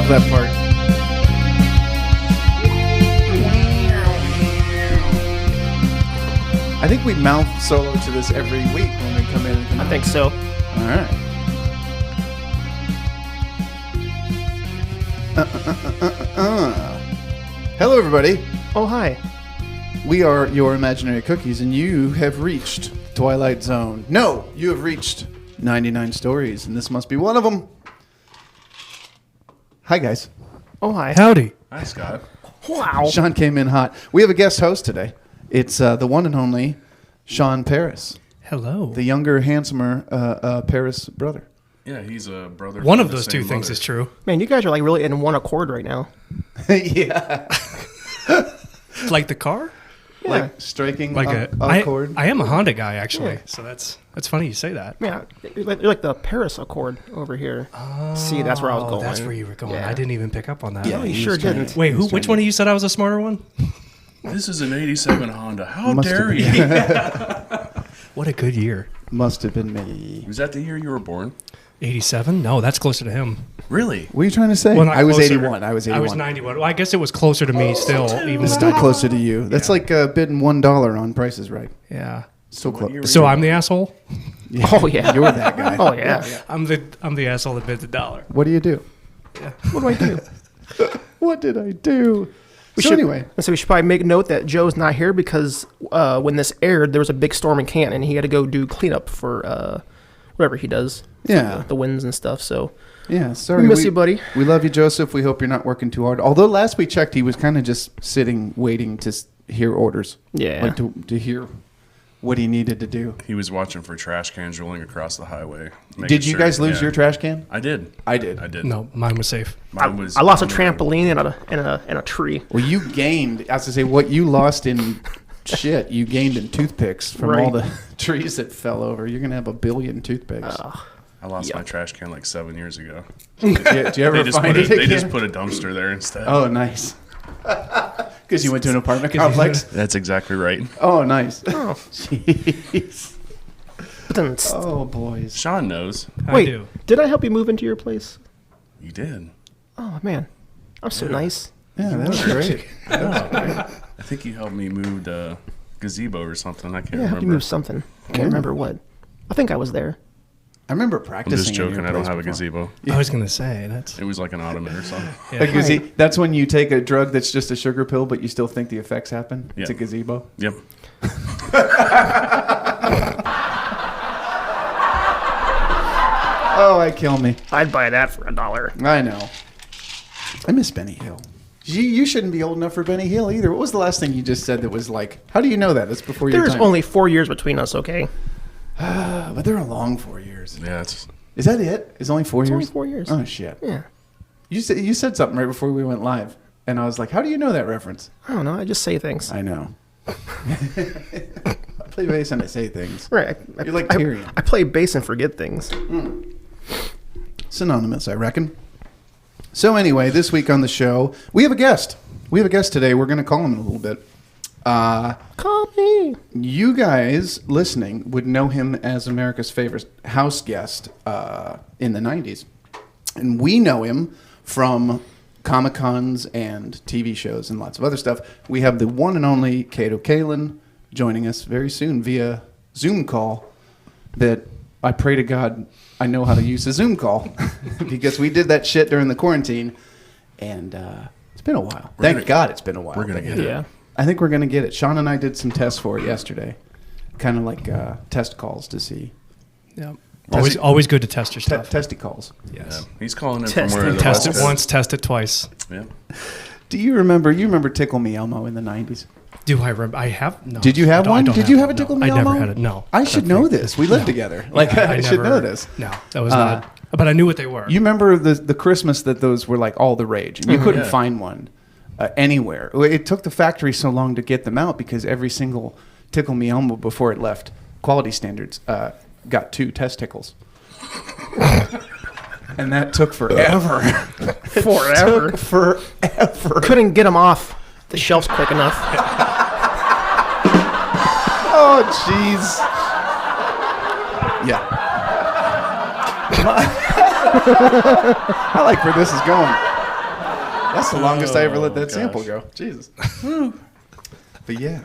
love that part. I think we mouth solo to this every week when we come in. I think so. All right. Hello, everybody. Oh, hi. We are your imaginary cookies, and you have reached Twilight Zone. No, you have reached 99 Stories, and this must be one of them. Hi, guys. Oh, hi. Howdy. Hi, Scott. Wow. Sean came in hot. We have a guest host today. It's the one and only Sean Paris, Hello. the younger, handsomer Paris brother. Yeah, he's a brother. One from of the those same two things mother. is true. Man, you guys are like really in one accord right now. Yeah. Like the car? Like striking Like a chord. I am a Honda guy, actually. Yeah. So that's funny you say that. Yeah, you're like the Paris Accord over here. See, that's where I was Oh, going. that's where you were going. Yeah. I didn't even pick up on that. Yeah, No, you he sure was trying didn't. to- Wait, he was which trying one to- of you said I was a smarter one? This is an 87 Honda. How Must have dare been. you? What a good year. Must have been me. Was that the year you were born? 87? No, that's closer to him. Really? What are you trying to say? Well, not I was closer. 81. I was 81. I was 91. Well, I guess it was closer to me still. Even Still though- closer to you. That's like bidding $1 on Price is Right. Yeah. Still What year close. were So you I'm born? the asshole? Oh, yeah. You're that guy. Oh, yeah. I'm the asshole that bids a dollar. What do you do? What do I do? What did I do? So anyway, So we should probably make note that Joe's not here because when this aired, there was a big storm in Canton, and he had to go do cleanup for whatever he does. for Yeah. the winds and stuff. So yeah, sorry. we miss you, buddy. We love you, Joseph. We hope you're not working too hard. Although last we checked, he was kind of just sitting, waiting to hear orders. Yeah. Like to hear what he needed to do. He was watching for trash cans rolling across the highway. making Did you sure- guys lose yeah. your trash can? I did. I did. I did. No, mine was safe. Mine was I lost a on the- trampoline and a tree. Well, you gained, I was to say, what you lost in shit, you gained in toothpicks from all Right. the trees that fell over. You're going to have 1 billion toothpicks. I lost my trash can like 7 years ago. Did you ever They just find put it they again? just put a dumpster there instead. Oh, nice. Because you went to an apartment complex? That's exactly right. Oh, nice. Oh. Jeez. But then, Oh, boys. Sean knows. I wait, do. did I help you move into your place? You did. Oh man, I'm so nice. Yeah, that was great. I think you helped me move the gazebo or something. I can't Yeah, I helped you remember. move something. I can't remember what. I think I was there. I remember I'm practicing. just in your joking. I don't place have a before. gazebo. I was going to say, that's... It was like an ottoman or something. Yeah. A gaze- That's when you take a drug that's just a sugar pill, but you still think the effects happen. It's a Yeah. gazebo. Yep. Oh, I kill me. I'd buy that for $1. I know. I miss Benny Hill. You shouldn't be old enough for Benny Hill either. What was the last thing you just said that was like, how do you know that? That's before your There's time. only 4 years between us, okay? But they're a long 4 years. Yeah. It's Is that it? It's only 4 It's years? only 4 years. Oh, shit. Yeah. You said something right before we went live. And I was like, how do you know that reference? I don't know. I just say things. I know. I play bass and I say things. Right. You're like Tyrion. I play bass and forget things. Synonymous, I reckon. So anyway, this week on the show, we have a guest. We have a guest today. We're going to call him in a little bit. Call me. You guys listening would know him as America's favorite house guest in the 90s. And we know him from Comic-Cons and TV shows and lots of other stuff. We have the one and only Kato Kaelin joining us very soon via Zoom call that I pray to God I know how to use a Zoom call because we did that shit during the quarantine and it's been a while. Thank God it's been a while. we're gonna get it. Yeah. I think we're going to get it. Sean and I did some tests for it yesterday. Kind of like test calls to see. Yeah. Always good to test your stuff. Testy calls. Yes. Yeah. He's calling in Test from where it. the Test West it Coast. once, test it twice. Yeah. Do you remember Tickle Me Elmo in the 90s? Do I remember? I have. No. Did you I have don't- I one? don't Did you have a no. Tickle Me I Elmo? never had it. No. I should know this. We lived together. Like, I should know this. No, that was not. But I knew what they were. You remember the Christmas that those were like all the rage, and you couldn't Yeah. find one anywhere. It took the factory so long to get them out because every single Tickle Me Elmo before it left quality standards got 2 testicles. And that took forever. Forever. Took forever. Couldn't get them off the shelves quick enough. Oh, jeez. Yeah. I like where this is going. That's the longest I ever let that gosh. sample go. Jesus. But yeah.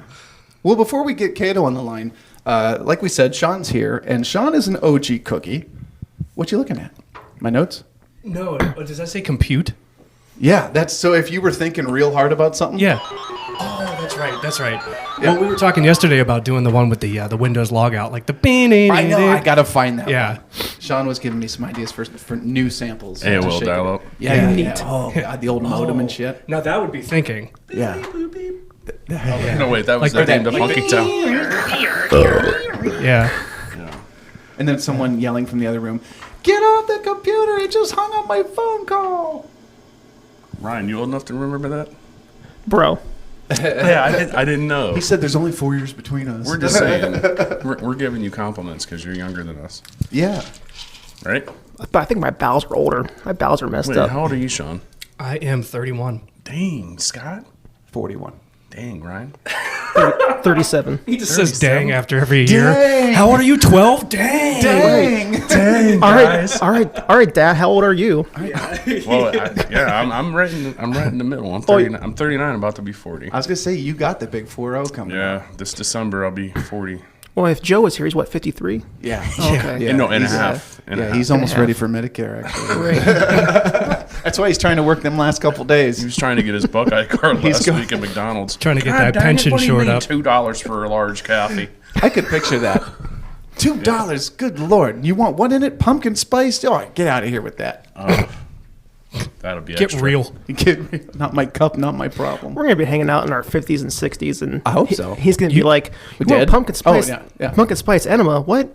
Well, before we get Kato on the line, like we said, Sean's here, and Sean is an OG cookie. What you looking at? My notes? No, does that say compute? Yeah, that's so. If you were thinking real hard about something, Yeah. Oh, that's right. That's right. Well, we were talking yesterday about doing the one with the Windows logout, like the. I know. I gotta find that. Yeah. one. Sean was giving me some ideas for new samples. to AOL shake dial it. up. Yeah, Neat. yeah. Oh god, the old modem and shit. Now that would be thinking. Yeah. No, wait, that was Like the name that- of Funky Town. Yeah. And then someone yelling from the other room, "Get off the computer! It just hung up my phone call." Ryan, you old enough to remember that? Bro. Yeah, I didn't know. He said, "There's only 4 years between us." We're just saying. We're giving you compliments because you're younger than us, Yeah. right? But I think my bowels are older. My bowels are messed Wait, up. how old are you, Sean? I am 31. Dang, Scott. 41. Dang, Ryan. 37. He just says dang after every Dang. year. How old are you? 12? Dang. Dang. All right, Dad. How old are you? Well, I'm right in the middle. I'm 39. I'm 39, about to be 40. I was gonna say you got the big 4-0 coming. Yeah, this December I'll be 40. Well, if Joe was here, he's what, 53? Yeah. Okay. Yeah. No, and a He's, half. And a Yeah, half. he's almost half. ready for Medicare. Actually, Right. that's why he's trying to work them last couple He days. was trying to get his Buckeye card He's last going- week at McDonald's. Trying to get God that dang it, pension what do you shored mean up. $2 for a large coffee. I could picture that. $2. Good lord! You want what in it? Pumpkin spice? Oh, get out of here with that. That'll be Get extra. real. You kidding me? Not my cup, not my problem. We're going to be hanging out in our 50s and 60s, and I hope so. He's going to be like, you dead? want pumpkin spice? Oh, yeah. Pumpkin spice enema? What?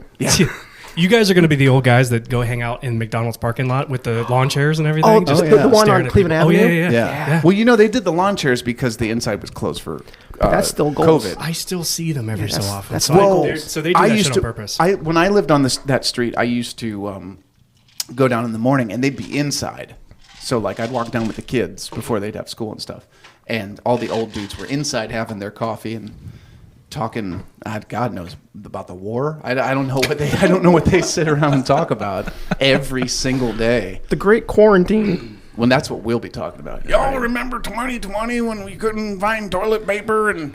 You guys are going to be the old guys that go hang out in McDonald's parking lot with the lawn chairs and everything. Oh, just the one staring on at Cleveland people. Avenue? Oh, yeah. Yeah. Well, you know they did the lawn chairs because the inside was closed for That's still goals. COVID. I still see them every so that's- often. that's so, my I- goals. they're- so they do that shit on purpose. When I lived on that street, I used to go down in the morning, and they'd be inside. So like I'd walk down with the kids before they'd have school and stuff, and all the old dudes were inside having their coffee and talking. God knows about the war. I don't know what they sit around and talk about every single day. The great quarantine. Well, that's what we'll be talking about. Y'all remember 2020 when we couldn't find toilet paper and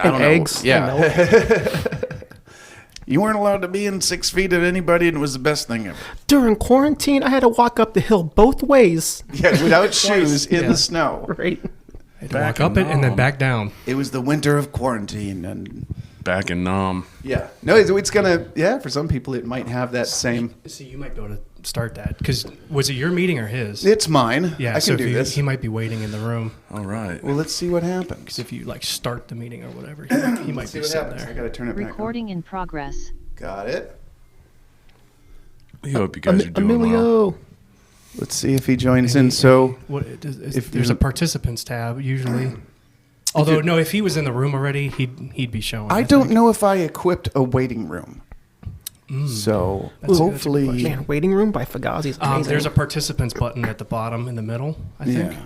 eggs. Yeah. You weren't allowed to be in 6 feet of anybody, and it was the best thing ever. During quarantine, I had to walk up the hill both ways. Yeah, without shoes in the snow. Right. Walk up it and then back down. It was the winter of quarantine, and Back in Nam. yeah, no, it's gonna. Yeah, for some people, it might have that same. See, you might be able to start that. Because was it your meeting or his? It's mine. Yeah, I so can do this. he might be waiting in the room. All right. Well, let's see what happens. Because if you like start the meeting or whatever, he might See be what sitting happens. I there. gotta turn it back on. Recording in progress. Got it. We hope you guys are doing well. Emilio. Let's see if he joins in. So What, if there's a you- participants tab usually. Although no, if he was in the room already, he'd be showing. I don't know if I equipped a waiting room. So That's a good hopefully, question. Man, waiting room by Fugazi's amazing. There's a participants button at the bottom in the middle. I think. yeah.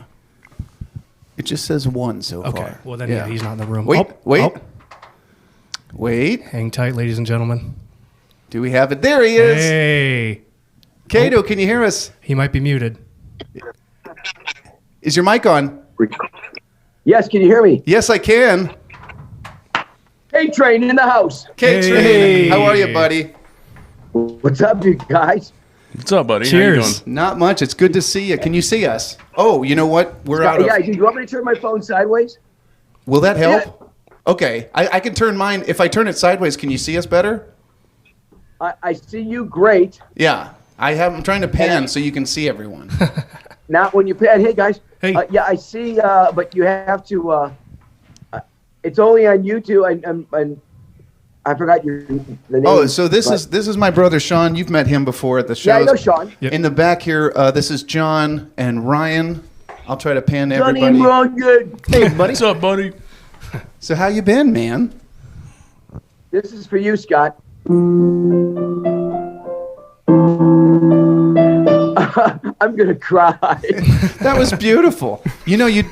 It just says one so Okay. far. Well then, yeah, he's not in the room. Wait, Oh, wait, oh. wait. Hang tight, ladies and gentlemen. Do we have it? There he is. Hey, Kato, can you hear us? he might be muted. Is your mic on? Yes, can you hear me? Yes, I can. Hey, Train in the house. K-Train, Hey. how are you, buddy? What's up, you guys? What's up, buddy? Cheers. How you doing? Not much. It's good to see you. Can you see us? Oh, you know what? We're out of. Yeah, you want me to turn my phone sideways? Will that help? Okay, I can turn mine. If I turn it sideways, can you see us better? I see you great. Yeah, I'm trying to pan so you can see everyone. Not when you pan. Hey, guys. Hey. Yeah, I see, but you have to. It's only on YouTube, and I forgot the name. Oh, so this but- is my brother Sean. You've met him before at the show. Yeah, I know Sean. Yep. In the back here, this is John and Ryan. I'll try to pan to Johnny everybody. and Ron, good. Hey, buddy. What's up, buddy? So how you been, man? This is for you, Scott. I'm gonna cry. That was beautiful. You know, you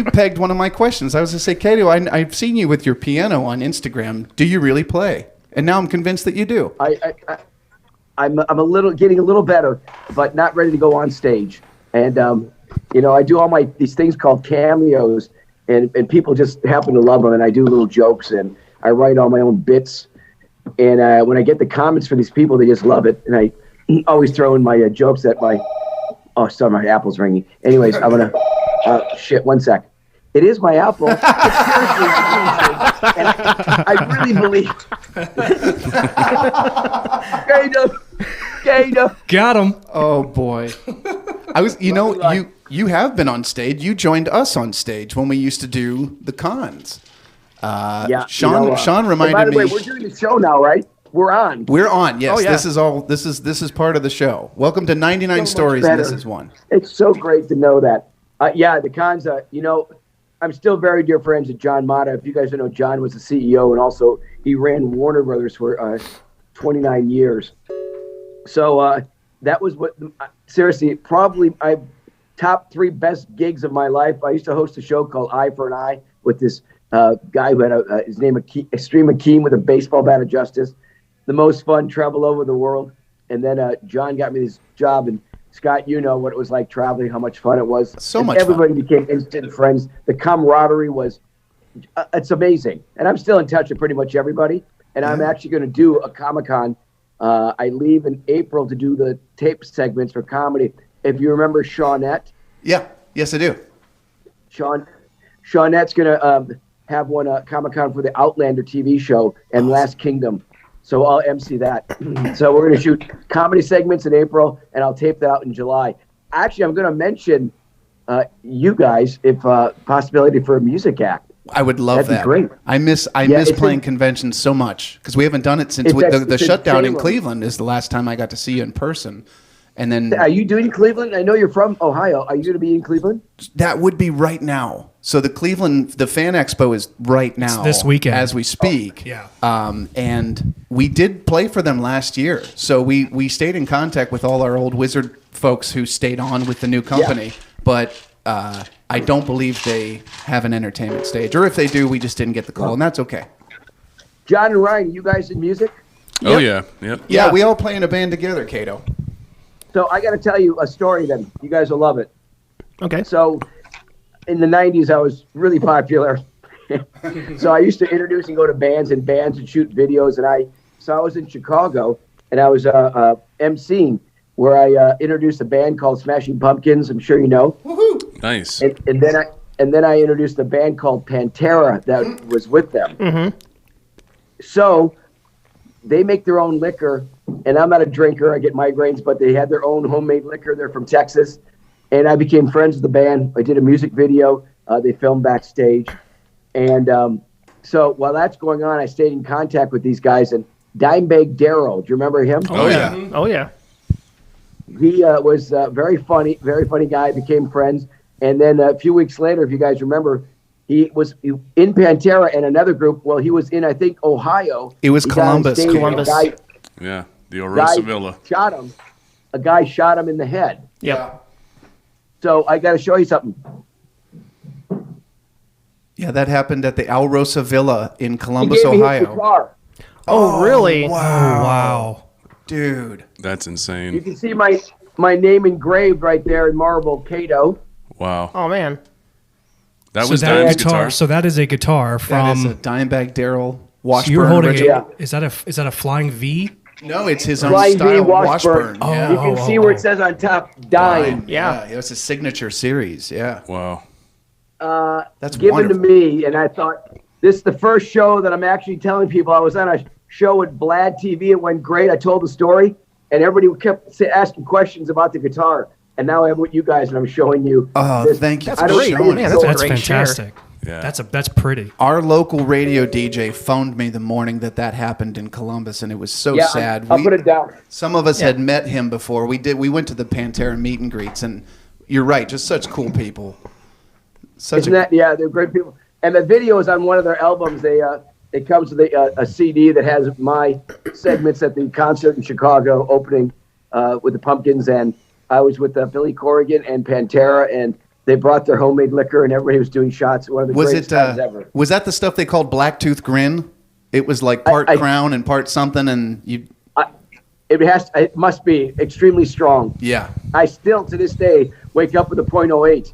pegged one of my questions. I was gonna say, Kato, I've seen you with your piano on Instagram. Do you really play? And now I'm convinced that you do. I'm getting a little better, but not ready to go on stage. And I do all these things called cameos, and people just happen to love them. And I do little jokes, and I write all my own bits. And when I get the comments from these people, they just love it. And I always throw in my jokes at my. Oh, sorry, my apple's ringing. Anyways, I'm gonna. Shit, 1 sec. It is my apple. Seriously, and I really believe. Kato. Got him. Oh boy. You have been on stage. You joined us on stage when we used to do the cons. Yeah. Sean reminded me. By the way, we're doing the show now, right? We're on. We're on. Yes. Oh, yeah. This is part of the show. Welcome to 99 Stories, and this is one. It's so great to know that. The cons. I'm still very dear friends with John Mata. If you guys don't know, John was the CEO, and also he ran Warner Brothers for 29 years. So that was seriously, probably my top 3 best gigs of my life. I used to host a show called Eye for an Eye with this guy who had his name Extreme Akeem with a baseball bat of justice. The most fun, travel over the world. And then John got me this job, and Scott, you know what it was like traveling, how much fun it was. So and much everybody fun. became instant friends. The camaraderie was, it's amazing. And I'm still in touch with pretty much everybody. And I'm actually going to do a Comic-Con. I leave in April to do the tape segments for comedy. If you remember Shawnette. Yeah. Yes, I do. Shawnette's going to have one Comic-Con for the Outlander TV show and Last Kingdom. So I'll MC that. So we're going to shoot comedy segments in April, and I'll tape that out in July. Actually, I'm going to mention you guys if possibility for a music act. I would love That'd be that. great. I miss playing conventions so much because we haven't done it since the shutdown in Cleveland is the last time I got to see you in person. And then, are you doing Cleveland? I know you're from Ohio. Are you going to be in Cleveland? that would be right now. So the Fan Expo is right now. It's this weekend. as we speak. Yeah. And we did play for them last year. So we stayed in contact with all our old Wizard folks who stayed on with the new company. Yeah. But I don't believe they have an entertainment stage. Or if they do, we just didn't get the call, and that's okay. John and Ryan, you guys in music? Oh, yeah. Yep. Yeah, we all play in a band together, Kato. So I got to tell you a story then. You guys will love it. Okay. So in the 90s, I was really popular. So I used to introduce and go to bands and shoot videos. And I was in Chicago, and I was emceeing where I introduced a band called Smashing Pumpkins. I'm sure you know. Woohoo! Nice. And then I introduced a band called Pantera that was with them. Mm-hmm. So they make their own liquor, and I'm not a drinker. I get migraines, but they had their own homemade liquor. They're from Texas. And I became friends with the band. I did a music video. They filmed backstage. And so while that's going on, I stayed in contact with these guys. And Dimebag Darrell, do you remember him? Oh, yeah. Oh, yeah. He was very funny guy, became friends. And then a few weeks later, if you guys remember, he was in Pantera and another group. Well, he was in, I think, Ohio. It was Columbus. Yeah, the Orosa Villa. Shot him. A guy shot him in the head. Yep. So I got to show you something. Yeah, that happened at the Alrosa Villa in Columbus, He gave me his Ohio. guitar. Oh, really? Wow. Dude. That's You insane. can see my name engraved right there in marble, Kato. Wow. Oh, man. That So was that Dime's guitar. So that is a guitar That is a from. Dimebag Darrell So Washburn you're holding it. original. Yeah. Is that a flying V? No, it's his own Flying V style Washburn. Washburn. Oh. Yeah. You can see where it says on top, Dime. Yeah. It was a signature series. Yeah. Wow. That's Given wonderful. to me, and I thought, this is the first show that I'm actually telling people. I was on a show at Blad TV. It went great. I told the story, and everybody kept asking questions about the guitar. And now I have with you guys, and I'm showing you. Oh, this. thank you That's for great. showing Man, us. that's a That's great share. fantastic. Yeah. That's pretty. Our local radio DJ phoned me the morning that happened in Columbus, and it was so Yeah, sad. I'll put it down. Some of us had met him before. We went to the Pantera meet and greets, and you're right, just such cool people. Yeah, they're great people. And the video is on one of their albums. It comes with a CD that has my segments at the concert in Chicago opening with the Pumpkins, and I was with Billy Corrigan and Pantera, and they brought their homemade liquor, and everybody was doing shots. One of the greatest times ever. Was that the stuff they called Blacktooth Grin? It was like part crown and part something, and you. It must be extremely strong. Yeah. I still to this day wake up with a .08.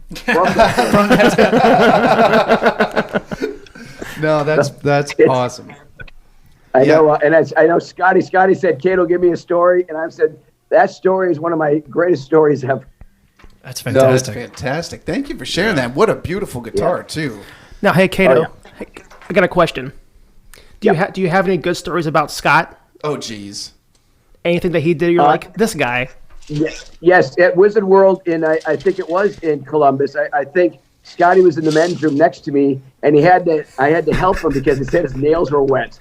No, that's awesome. I know, I know. Scotty said, "Kato, give me a story," and I said, "That story is one of my greatest stories ever." That's No, fantastic. that's fantastic. Thank you for sharing that. What a beautiful guitar too. Now, hey, Kato, yeah. hey, I got a question. Do you have any good stories about Scott? Oh, geez. Anything that he did, you're like, this guy. Yes, at Wizard World I think it was in Columbus. I think Scotty was in the men's room next to me, and I had to help him because he said his nails were wet.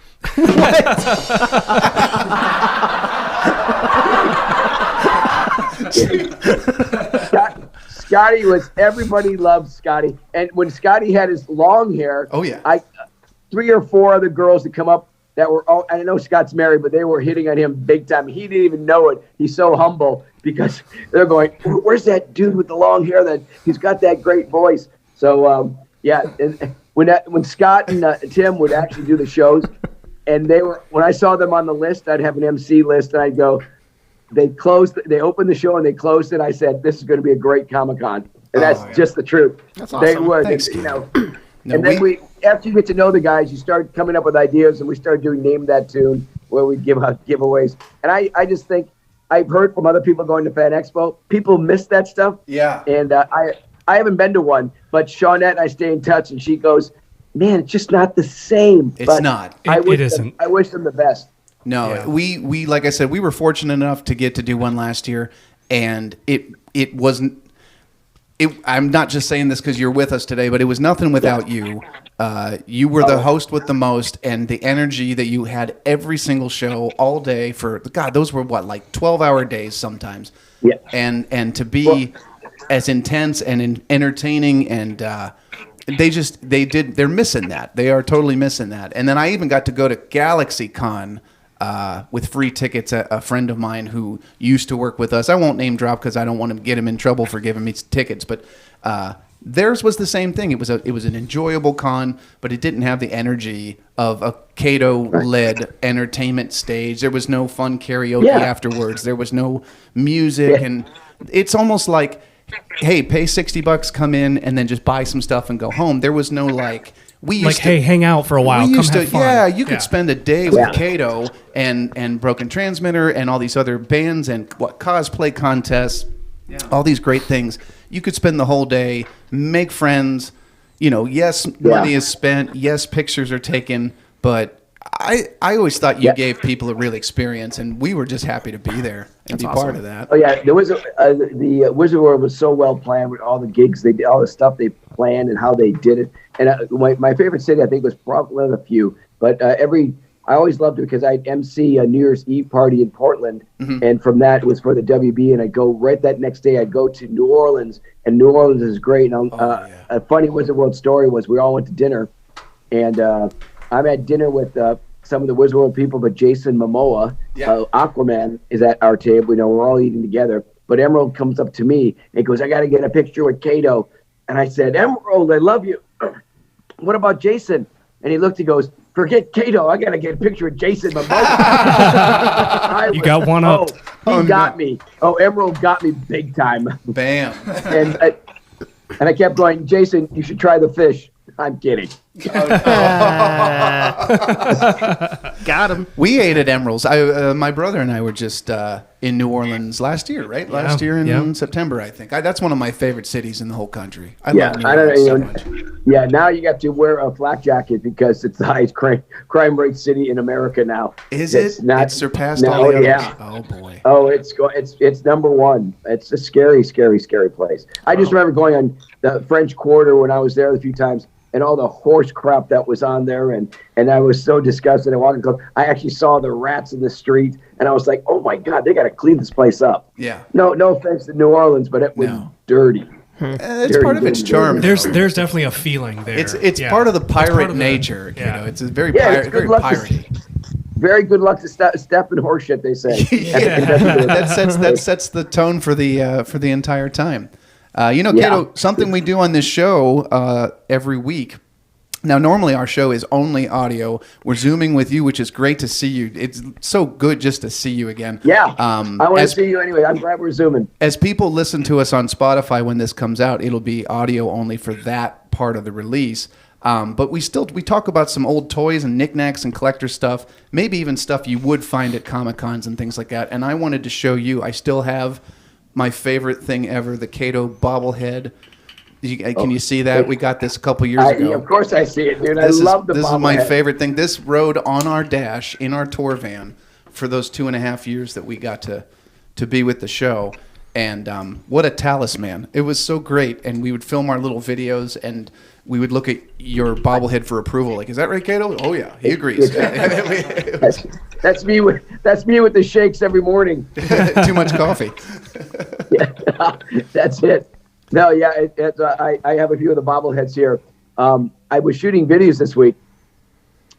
Scotty everybody loved Scotty, and when Scotty had his long hair, Oh, yeah. 3 or 4 other girls that come up that were all, I know Scott's married, but they were hitting on him big time. He didn't even know it. He's so humble because they're going, "Where's that dude with the long hair? That he's got that great voice." So and when Scott and Tim would actually do the shows, and when I saw them on the list, I'd have an MC list, and I'd go, they opened the show and they closed it. I said, "This is going to be a great Comic-Con," and that's just the truth. That's They awesome. were, Thanks, you know. No, And then after you get to know the guys, you start coming up with ideas, and we started doing Name That Tune, where we give out giveaways. And I just think I've heard from other people going to Fan Expo, people miss that stuff. Yeah. And I haven't been to one, but Shawnette and I stay in touch, and she goes, "Man, it's just not the same." It's not. It isn't. I wish them the best. No, Yeah. we like I said, we were fortunate enough to get to do one last year, and it wasn't. I'm not just saying this because you're with us today, but it was nothing without you. You were the host with the most, and the energy that you had every single show all day for God. Those were what, like 12-hour days sometimes. Yeah. And to be as intense and entertaining, and they're missing that. They are totally missing that. And then I even got to go to Galaxy Con with free tickets. A friend of mine who used to work with us, I won't name drop because I don't want to get him in trouble for giving me tickets, but theirs was the same thing. It was an enjoyable con, but it didn't have the energy of a Kato-led entertainment stage. There was no fun karaoke afterwards. There was no music, and it's almost like, hey, pay $60, come in, and then just buy some stuff and go home. There was no we used Hey, hang out for a while. We used Come to, have fun. yeah, you could spend a day with Kato and Broken Transmitter and all these other bands and cosplay contests, all these great things. You could spend the whole day, make friends. Yes, money is spent. Yes, pictures are taken. But I always thought you gave people a real experience, and we were just happy to be there and be part of that. Oh yeah, there was the Wizard World was so well planned with all the gigs they did, all the stuff they planned and how they did it. And my favorite city, I think, was probably one of the few. But I always loved it because I'd MC a New Year's Eve party in Portland, and from that it was for the WB. And I go right that next day. I go to New Orleans, and New Orleans is great. And a funny Wizard World story was we all went to dinner, and I'm at dinner with some of the Wizard World people, but Jason Momoa, Aquaman, is at our table. We're all eating together. But Emerald comes up to me and goes, "I got to get a picture with Kato." And I said, "Emerald, I love you. What about Jason?" And he looked and goes, "Forget Kato. I got to get a picture with Jason Momoa." You got one up. He got me. Oh, Emerald got me big time. Bam. And I kept going, "Jason, you should try the fish." I'm kidding. Got him. We ate at Emerald's. My brother and I were just in New Orleans last year, right? Last year in September, I think. That's one of my favorite cities in the whole country. I love New Orleans so much. Yeah, now you got to wear a flak jacket because it's the highest crime rate city in America now. Is it? It's surpassed all the others. Yeah. Oh boy. Oh, it's number one. It's a scary, scary, scary place. I just remember going on the French Quarter when I was there a few times, and all the horse crap that was on there, and I was so disgusted. I actually saw the rats in the street, and I was like, "Oh my God, they got to clean this place up." Yeah. No offense to New Orleans, but it was dirty. It's part of its charm. There's definitely a feeling there. It's part of the pirate nature. It's a very it's very piratey. Very good luck to step in horse shit, they say. That sets the tone for the entire time. Kato, something we do on this show every week Now, normally our show is only audio. We're Zooming with you, which is great to see you. It's so good just to see you again. Yeah, I want to see you anyway. I'm glad we're Zooming. As people listen to us on Spotify when this comes out, it'll be audio only for that part of the release. But we talk about some old toys and knickknacks and collector stuff, maybe even stuff you would find at Comic-Cons and things like that. And I wanted to show you, I still have my favorite thing ever, the Kato bobblehead. Can you see that? We got this a couple years ago. Of course I see it, dude. I love the bobblehead. This is my favorite thing. This rode on our dash in our tour van for those 2.5 years that we got to be with the show. And what a talisman. It was so great. And we would film our little videos, and we would look at your bobblehead for approval. Like, is that right, Kato? Oh, yeah. He agrees. That's me with the shakes every morning. Too much coffee. Yeah, that's it. No, yeah, I have a few of the bobbleheads here. I was shooting videos this week,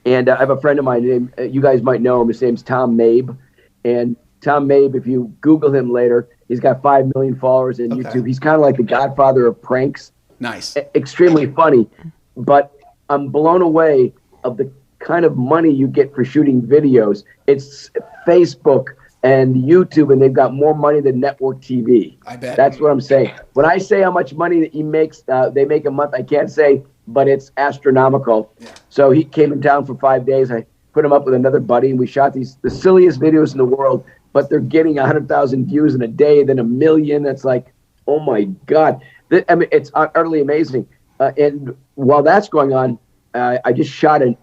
and I have a friend of mine, you guys might know him. His name's Tom Mabe. And Tom Mabe, if you Google him later, he's got 5 million followers on YouTube. He's kind of like the godfather of pranks. Nice. Extremely funny. But I'm blown away of the kind of money you get for shooting videos. It's Facebook and YouTube, and they've got more money than network TV. I bet. That's what I'm saying. When I say how much money that he makes, they make a month, I can't say, but it's astronomical. Yeah. So he came in town for 5 days. I put him up with another buddy, and we shot the silliest videos in the world, but they're getting 100,000 views in a day, then 1 million. That's like, oh my God. I mean, it's utterly amazing. And while that's going on, I just shot a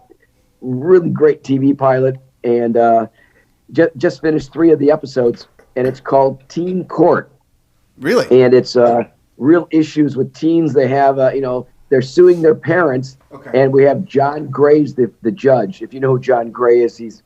really great TV pilot, and just finished 3 of the episodes, and it's called Teen Court. Really? And it's real issues with teens. They have, they're suing their parents. Okay. And we have John Graves, the judge. If you know who John Gray is, he's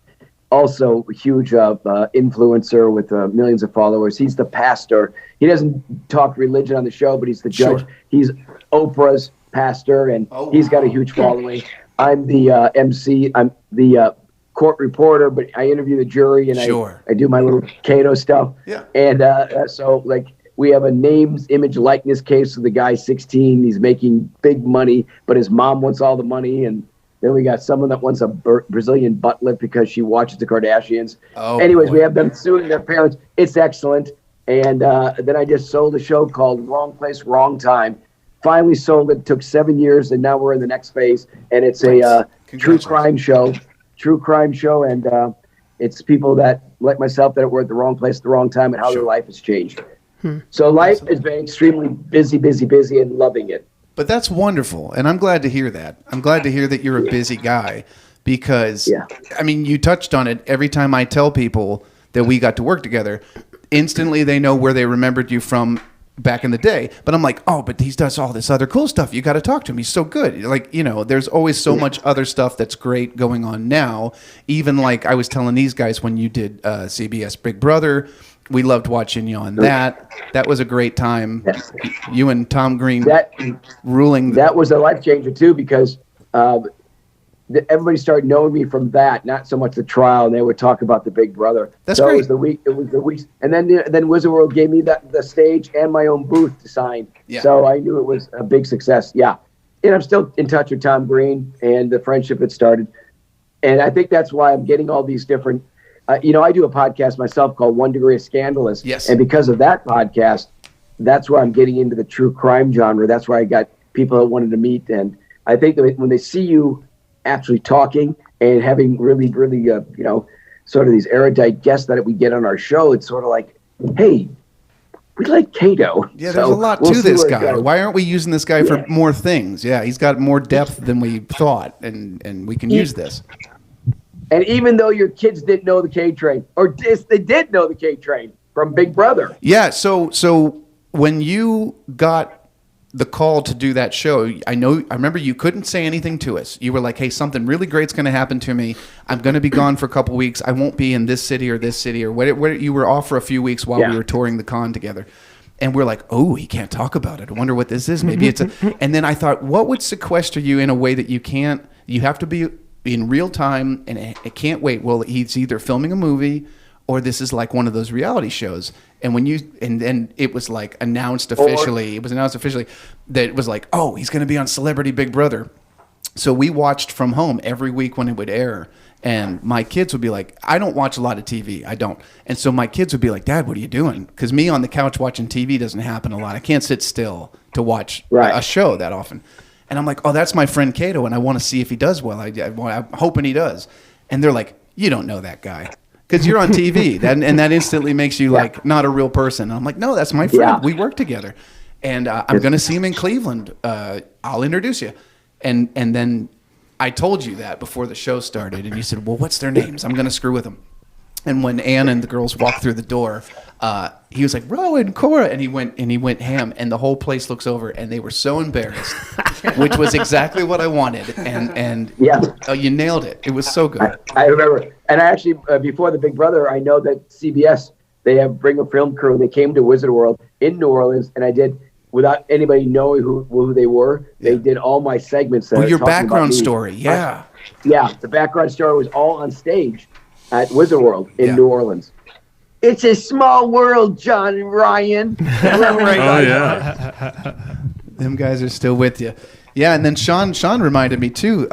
also a huge influencer with millions of followers. He's the pastor. He doesn't talk religion on the show, but he's the judge. Sure. He's Oprah's pastor, and he's got a huge following. I'm the MC. I'm the court reporter, but I interview the jury, and I do my little Kato stuff. Yeah. And so, like, we have a names, image, likeness case of the guy 16. He's making big money, but his mom wants all the money. And then we got someone that wants a Brazilian butt lift because she watches the Kardashians. Oh, anyways, we have them suing their parents. It's excellent. And then I just sold a show called Wrong Place, Wrong Time. Finally sold it. Took 7 years, and now we're in the next phase. And it's a true crime show. And it's people that, like myself, that were at the wrong place at the wrong time, and how their life has changed. So life has been extremely busy, and loving it. But that's wonderful, and I'm glad to hear that. I'm glad to hear that you're a busy guy, because, I mean, you touched on it. Every time I tell people that we got to work together, instantly they know where they remembered you from back in the day. But I'm like, oh, but he does all this other cool stuff. You got to talk to him. He's so good. Like, there's always so much other stuff that's great going on now. Even like I was telling these guys when you did CBS Big Brother, we loved watching you on that. That was a great time. Yes. You and Tom Green ruling. That was a life changer too, because everybody started knowing me from that, not so much the trial, and they would talk about the Big Brother. That's great. It was the week, and then Wizard World gave me the stage and my own booth to sign. Yeah. So I knew it was a big success. Yeah, and I'm still in touch with Tom Green and the friendship that started, and I think that's why I'm getting all these different. I do a podcast myself called 1 Degree of Scandalous. Yes. And because of that podcast, that's where I'm getting into the true crime genre. That's where I got people that wanted to meet. And I think that when they see you actually talking and having really, really, sort of these erudite guests that we get on our show, it's sort of like, hey, we like Kato. Yeah, there's a lot to this guy. Why aren't we using this guy for more things? Yeah, he's got more depth than we thought, and we can use this. And even though your kids didn't know the K Train, or they did know the K Train from Big Brother. Yeah, so when you got the call to do that show, I remember you couldn't say anything to us. You were like, hey, something really great's going to happen to me. I'm going to be gone for a couple weeks. I won't be in this city or where you were off for a few weeks while we were touring the con together. And we're like, oh, he can't talk about it. I wonder what this is. Maybe it's and then I thought, what would sequester you in a way that you have to be in real time, and it can't wait. Well, he's either filming a movie or this is like one of those reality shows. And then it was like announced officially. It was announced officially that it was like, oh, he's going to be on Celebrity Big Brother. So we watched from home every week when it would air. And my kids would be like, I don't watch a lot of TV. I don't. And so my kids would be like, Dad, what are you doing? Because me on the couch watching TV doesn't happen a lot. I can't sit still to watch a show that often. And I'm like, oh, that's my friend Kato, and I want to see if he does well. I'm hoping he does. And they're like, you don't know that guy. Because you're on TV. And that instantly makes you like not a real person. And I'm like, no, that's my friend. Yeah. We work together. And I'm going to see him in Cleveland. I'll introduce you. And then I told you that before the show started, and you said, well, what's their names? I'm going to screw with them. And when Ann and the girls walked through the door, he was like, Rowan, Cora, and he went ham, and the whole place looks over, and they were so embarrassed, which was exactly what I wanted. And you nailed it. It was so good. I remember. And I actually, before the Big Brother, I know that CBS, they bring a film crew. They came to Wizard World in New Orleans, and I did, without anybody knowing who they were, they did all my segments. Your background story, yeah, the background story was all on stage at Wizard World in New Orleans. It's a small world, John and Ryan. Oh yeah, them guys are still with you. Yeah, and then Sean reminded me too.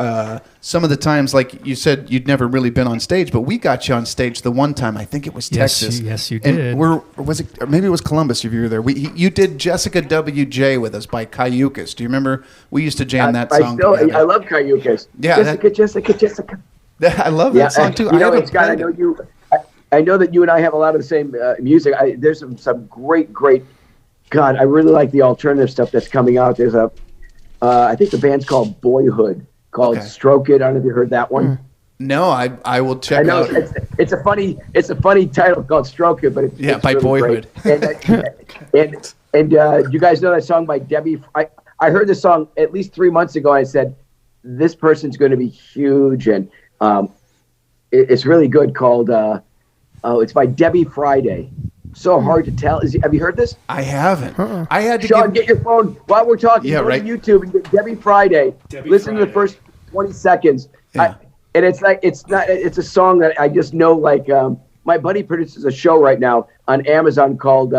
Some of the times, like you said, you'd never really been on stage, but we got you on stage the one time. I think it was Texas. Yes, you did. And or maybe it was Columbus if you were there. You did Jessica W.J. with us by Cayucas. Do you remember? We used to jam that song together. I love Cayucas. Yeah, Jessica. I love that song too. Scott, I know that you and I have a lot of the same music. There's some great. God, I really like the alternative stuff that's coming out. There's I think the band's called Boyhood, called Stroke It. I don't know if you heard that one. No, I will check. I know out. it's a funny title called Stroke It, but it's by really Boyhood. And you guys know that song by Debbie? I heard this song at least 3 months ago. And I said, this person's going to be huge, and it's really good. Called it's by Debbie Friday. So hard to tell. Have you heard this? I haven't. I had to Sean, get your phone while we're talking. Yeah, go right. to YouTube and get Debbie Friday. Listen to the first 20 seconds. Yeah. And it's like it's a song that I just know. Like my buddy produces a show right now on Amazon called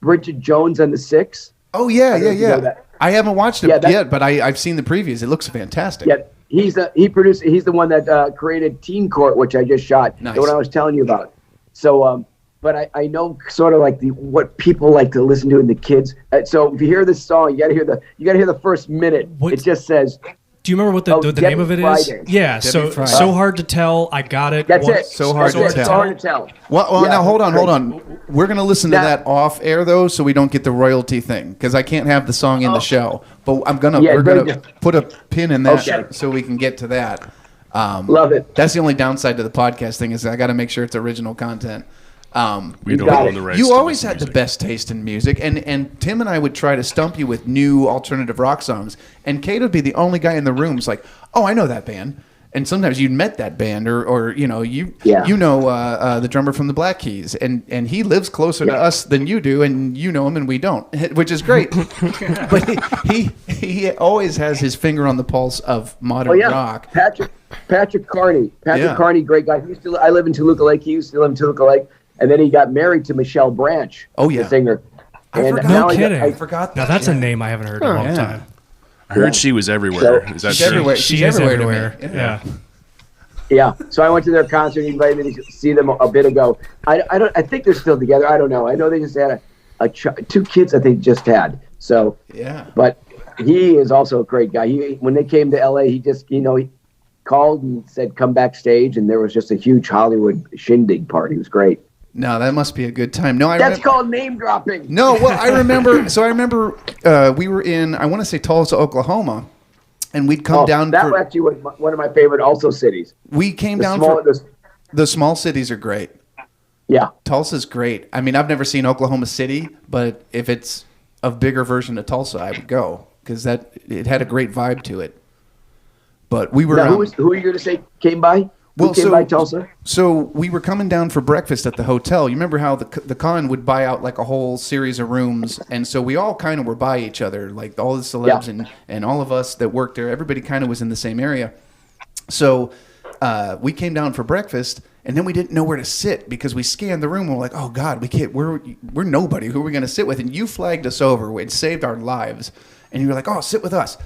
Bridget Jones and the Six. Oh yeah. That. I haven't watched it yet, but I've seen the previews. It looks fantastic. Yeah, he's the one that created Teen Court, which I just shot. Nice. The one I was telling you about. So but I know sort of like what people like to listen to in the kids. So if you hear this song, you gotta hear the first minute. It just says. Do you remember what the name of it is? Friday. Yeah, so hard to tell. I got it. That's it. So hard to tell. So hard to tell. Well, now hold on. We're gonna listen to that off air though, so we don't get the royalty thing, because I can't have the song in the show. But we're gonna put a pin in that so we can get to that. Love it. That's the only downside to the podcast thing is I got to make sure it's original content. We don't own the rights. You to always this had music. the best taste in music, and Tim and I would try to stump you with new alternative rock songs, and Kato would be the only guy in the room who's like, oh, I know that band. And sometimes you'd met that band, or you know the drummer from the Black Keys, and he lives closer to us than you do, and you know him and we don't, which is great. But he always has his finger on the pulse of modern rock. Patrick Carney. Carney, great guy. I live in Toluca Lake. He used to live in Toluca Lake, and then he got married to Michelle Branch, the singer. No kidding. I forgot that. Now that's a name I haven't heard in a long time. I heard she was everywhere. Is that She's true? everywhere. She She's is everywhere. everywhere. Yeah. So I went to their concert. He invited me to see them a bit ago. I think they're still together. I don't know. I know they just had two kids. I think just had. So yeah. But he is also a great guy. When they came to LA, he just he called and said come backstage, and there was just a huge Hollywood shindig party. It was great. No, that must be a good time. No, that's called name dropping. No, well, I remember. So I remember we were in, I want to say Tulsa, Oklahoma, and we'd come down. That actually was one of my favorite also cities. We came down for the small cities are great. Yeah, Tulsa's great. I mean, I've never seen Oklahoma City, but if it's a bigger version of Tulsa, I would go because it had a great vibe to it. But we were. Now, who are you going to say came by? Who came by Tulsa? So we were coming down for breakfast at the hotel. You remember how the con would buy out like a whole series of rooms, and so we all kind of were by each other, like all the celebs and all of us that worked there. Everybody kind of was in the same area. So we came down for breakfast, and then we didn't know where to sit because we scanned the room. And we're like, oh God, we can't. We're nobody. Who are we going to sit with? And you flagged us over. It saved our lives, and you were like, oh, sit with us.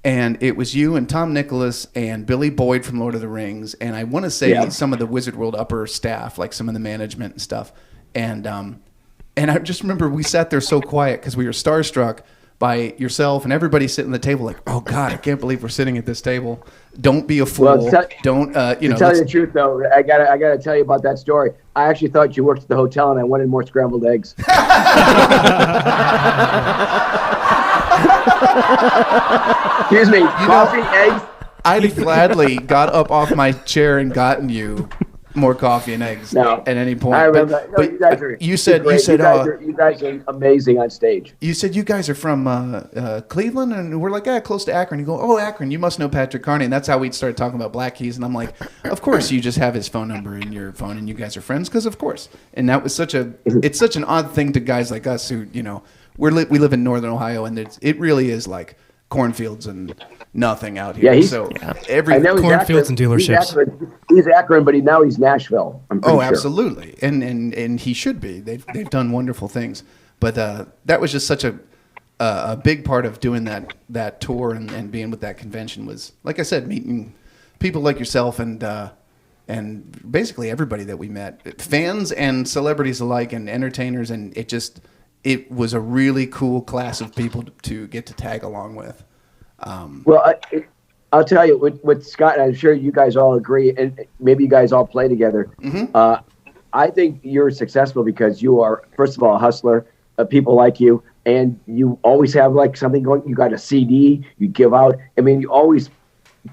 And it was you and Tom Nicholas and Billy Boyd from Lord of the Rings, and I want to say some of the Wizard World upper staff, like some of the management and stuff. And I just remember we sat there so quiet because we were starstruck by yourself and everybody sitting at the table like, oh God, I can't believe we're sitting at this table. Don't be a fool. Well, Don't you know? To tell you the truth, though, I gotta tell you about that story. I actually thought you worked at the hotel, and I wanted more scrambled eggs. Excuse me, coffee, eggs. I'd have gladly got up off my chair and gotten you more coffee and eggs at any point. I remember. But You guys are. you said You guys are amazing on stage. you said you guys are from Cleveland, and we're like, close to Akron. You go, oh, Akron, you must know Patrick Carney, and that's how we started talking about Black Keys. And I'm like, of course, you just have his phone number in your phone, and you guys are friends, because of course. And that was it's such an odd thing to guys like us who, you know, we live in Northern Ohio, and it really is like cornfields and nothing out here. Every cornfields and dealerships. He's Akron, but now he's Nashville. I'm pretty sure. Absolutely, and he should be. They've done wonderful things, but that was just such a big part of doing that tour and being with that convention was, like I said, meeting people like yourself and basically everybody that we met, fans and celebrities alike, and entertainers, and it was a really cool class of people to get to tag along with. Well, I'll tell you, with Scott, and I'm sure you guys all agree, and maybe you guys all play together. Mm-hmm. I think you're successful because you are, first of all, a hustler. People like you, and you always have like something going. You got a CD, you give out. I mean, you always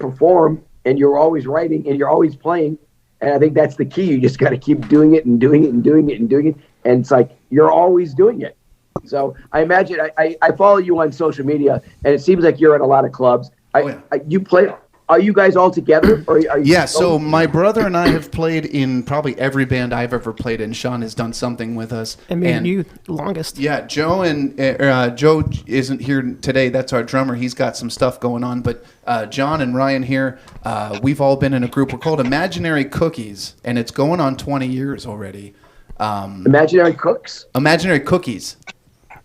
perform, and you're always writing, and you're always playing. And I think that's the key. You just got to keep doing it and doing it and doing it and doing it. And it's like you're always doing it. So I imagine I follow you on social media, and it seems like you're at a lot of clubs. You play. Are you guys all together? Or are you so my brother and I have played in probably every band I've ever played in. Sean has done something with us. And you, the longest. Yeah, Joe Joe isn't here today. That's our drummer. He's got some stuff going on. But John and Ryan here, we've all been in a group. We're called Imaginary Cookies, and it's going on 20 years already. Imaginary Cooks? Imaginary Cookies.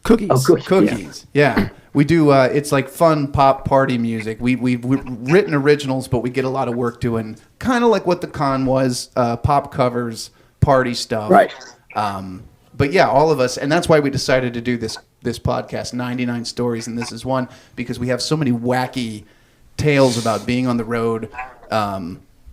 Cookies. Oh, Cookies. Yeah. We do. It's like fun pop party music. We've written originals, but we get a lot of work doing kind of like what the con was, pop covers, party stuff. Right. But yeah, all of us, and that's why we decided to do this podcast, 99 Stories, and this is one, because we have so many wacky tales about being on the road.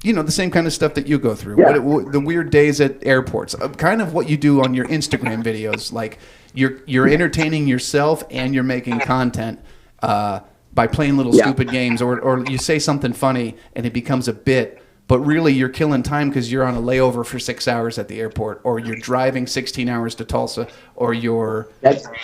You know, the same kind of stuff that you go through. Yeah. The weird days at airports, kind of what you do on your Instagram videos, like. You're entertaining yourself and you're making content by playing little stupid games, or you say something funny and it becomes a bit, but really you're killing time because you're on a layover for 6 hours at the airport, or you're driving 16 hours to Tulsa, or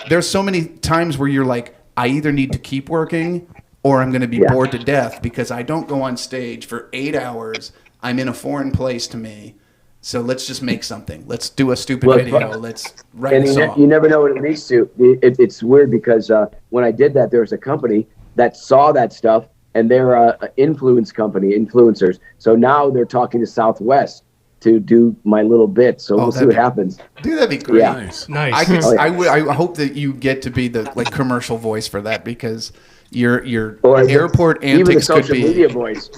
there's so many times where you're like, I either need to keep working or I'm going to be bored to death because I don't go on stage for 8 hours. I'm in a foreign place to me. So let's just make something. Let's do a stupid video. Let's write a song. You never know what it leads to. It's weird because when I did that, there was a company that saw that stuff, and they're an influence company, influencers. So now they're talking to Southwest to do my little bit. So we'll see what happens. Dude, that'd be great. Yeah. Nice. I hope that you get to be the commercial voice for that, because your airport antics even the social could be media voice.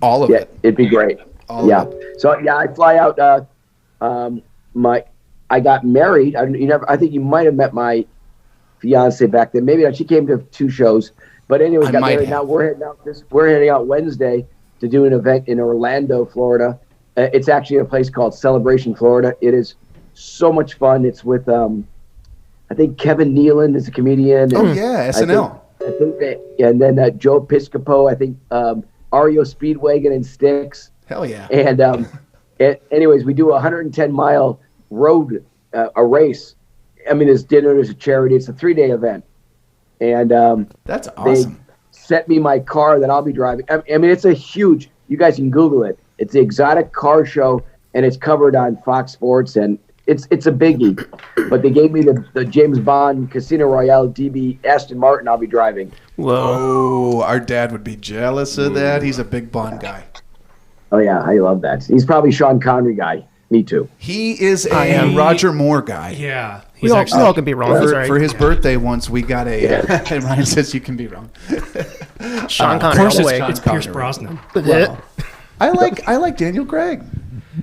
All of it. It'd be great. So I fly out. I got married. I think you might have met my fiance back then. Maybe she came to 2 shows. But anyway, got married. Now we're heading out Wednesday to do an event in Orlando, Florida. It's actually a place called Celebration, Florida. It is so much fun. It's with I think Kevin Nealon is a comedian. Oh yeah, SNL. I think and then Joe Piscopo. I think Ario Speedwagon and Styx. Hell yeah. And anyways, we do a 110-mile road, a race. I mean, there's dinner, there's a charity. It's a 3-day event. And that's awesome. They sent me my car that I'll be driving. I mean, it's a huge, you guys can Google it. It's the exotic car show, and it's covered on Fox Sports, and it's a biggie. But they gave me the James Bond Casino Royale DB Aston Martin I'll be driving. Whoa. Our dad would be jealous of that. He's a big Bond guy. Oh, yeah, I love that. He's probably Sean Connery guy. Me too. He is a Roger Moore guy. Yeah. We all can be wrong. He's all right. For his birthday once, we got a. And Ryan says you can be wrong. Sean Of Connery all course, the way. it's Pierce Brosnan. Well, I like Daniel Craig.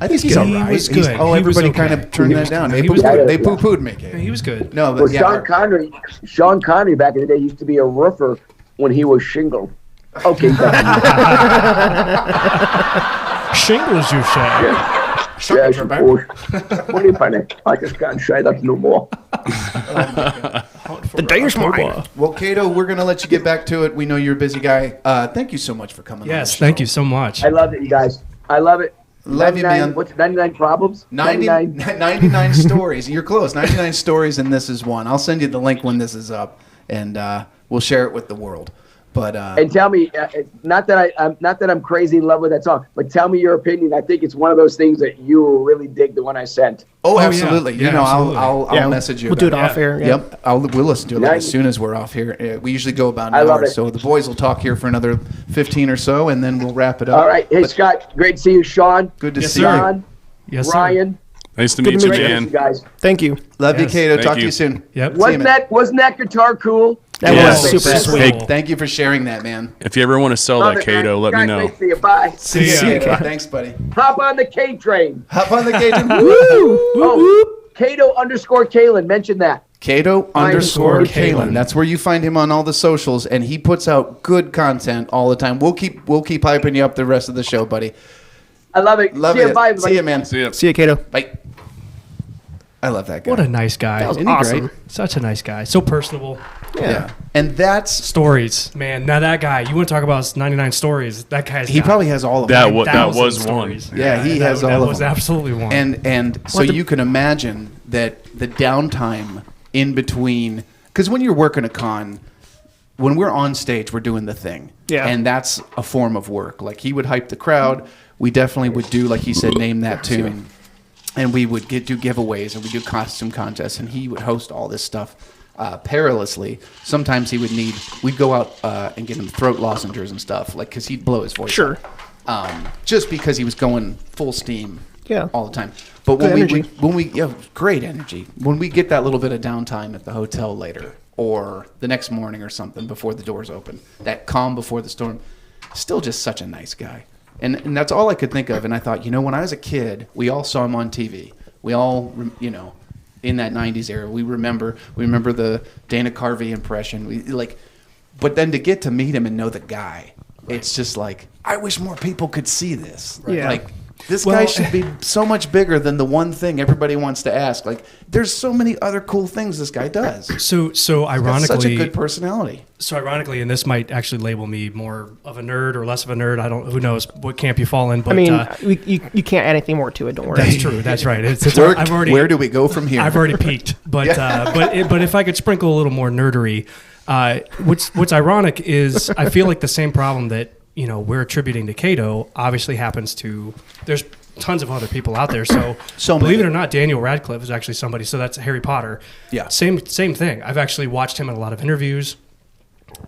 I think he's all right. was good. Oh, He was everybody okay. kind of turned that down. They He was poo-pooed me. Yeah, he was good. No, Well, but yeah. Sean Connery back in the day used to be a roofer when he was shingled. Okay, Shingles, you say? yes, of course. Funny funny. I just can't say that no more. The day is mine. Well, Kato, we're going to let you get back to it. We know you're a busy guy. Thank you so much for coming on. Yes, the show. thank you so much. I love it, you guys. I love it. Love you, man. What's 99 problems? 99 stories. You're close. 99 stories, and this is one. I'll send you the link when this is up, and we'll share it with the world. But And tell me, not that I'm crazy in love with that song, but tell me your opinion. I think it's one of those things that you will really dig. The one I sent. oh, yeah. absolutely. Yeah, You know, absolutely. I'll message you. We'll do it about off air. Yeah. Yep, we'll listen to it like as 90. soon as we're off here. We usually go about an I love hour, it. so the boys will talk here for another 15 or so, and then we'll wrap it up. All right. Hey, But Scott, great to see you. Sean, good to Yes, see sir. you. John, Yes, sir. Ryan, Nice to Good meet to you, meet you. great to see man. you guys. Thank you. Love you, Yes. Kato. Thank Talk to you. you soon. Yep. See you, man. Wasn't that guitar cool? That Yes. was super Yes. sweet. Cool. Thank you for sharing that, man. If you ever want to sell Love that it, man. Kato, let me Guys, know. great to see you. Bye. See ya. Kato. Thanks, buddy. Hop on the K train. Hop on the Cajun. Woo! Oh, Kato_Kaelin. Mention that. Kato_Kaelin. That's where you find him on all the socials, and he puts out good content all the time. We'll keep hyping you up the rest of the show, buddy. I love it. Love see you. it. Bye, everybody. See you, man. See ya. See you, Kato. Bye. I love that guy. What a nice guy. That was Isn't he awesome. great? Such a nice guy. So personable. Yeah. And that's Stories. Man, now that guy, you want to talk about 99 stories, that guy's he got probably has all of That them. was 1,000 one. stories. Yeah, he has all that of was them. absolutely one. And so you can imagine that the downtime in between, because when you're working a con, when we're on stage, we're doing the thing. Yeah. And that's a form of work. Like he would hype the crowd. We definitely would do, like he said, name that tune. And we would do giveaways and we do costume contests, and he would host all this stuff perilously. Sometimes we'd go out and get him throat lozenges and stuff, like because he'd blow his voice. Sure. out. Just because he was going full steam. Yeah. All the time. But Good energy. when we great energy. When we get that little bit of downtime at the hotel later, or the next morning or something before the doors open, that calm before the storm, still just such a nice guy. And that's all I could think of. And I thought, when I was a kid, we all saw him on TV. We all, in that 90s era, we remember the Dana Carvey impression. But then to get to meet him and know the guy, it's just like, I wish more people could see this. Yeah. Like, this guy should be so much bigger than the one thing everybody wants to ask. Like, there's so many other cool things this guy does. so He's got ironically, such a good personality. and this might actually label me more of a nerd or less of a nerd. Who knows what camp you fall in. But I mean, you can't add anything more to it. Don't worry. that's true. That's right. Where do we go from here? I've already peaked, but but if I could sprinkle a little more nerdery, what's ironic is I feel like the same problem that we're attributing to Kato obviously happens to. There's tons of other people out there. So believe many. it or not, Daniel Radcliffe is actually somebody. So that's Harry Potter. Yeah. Same thing. I've actually watched him in a lot of interviews,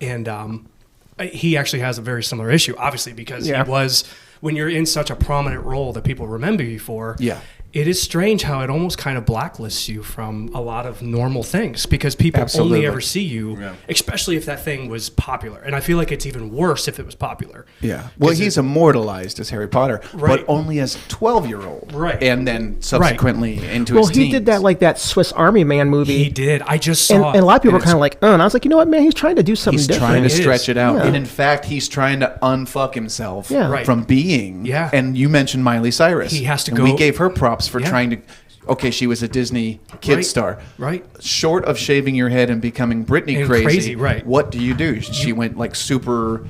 and he actually has a very similar issue. Obviously, because he was when you're in such a prominent role that people remember you for. Yeah. It is strange how it almost kind of blacklists you from a lot of normal things because people Absolutely. only ever see you, especially if that thing was popular. And I feel like it's even worse if it was popular. Yeah. Well, he's immortalized as Harry Potter, Right. but only as a 12-year-old. Right. And then subsequently into Well, his he teens. did that Swiss Army Man movie. He did. I just and, saw and a lot of people were And kind of like, and I was like, you know what, man, he's trying to do something He's different. trying to It stretch is. it out. Yeah. And in fact, he's trying to unfuck himself Yeah. Right. from being. Yeah. And you mentioned Miley Cyrus. He has to and go- we gave her props for Yeah. trying to. Okay, she was a Disney kid Right. star. Right. Short of shaving your head and becoming Britney And crazy, crazy, right. What do you do? She went like super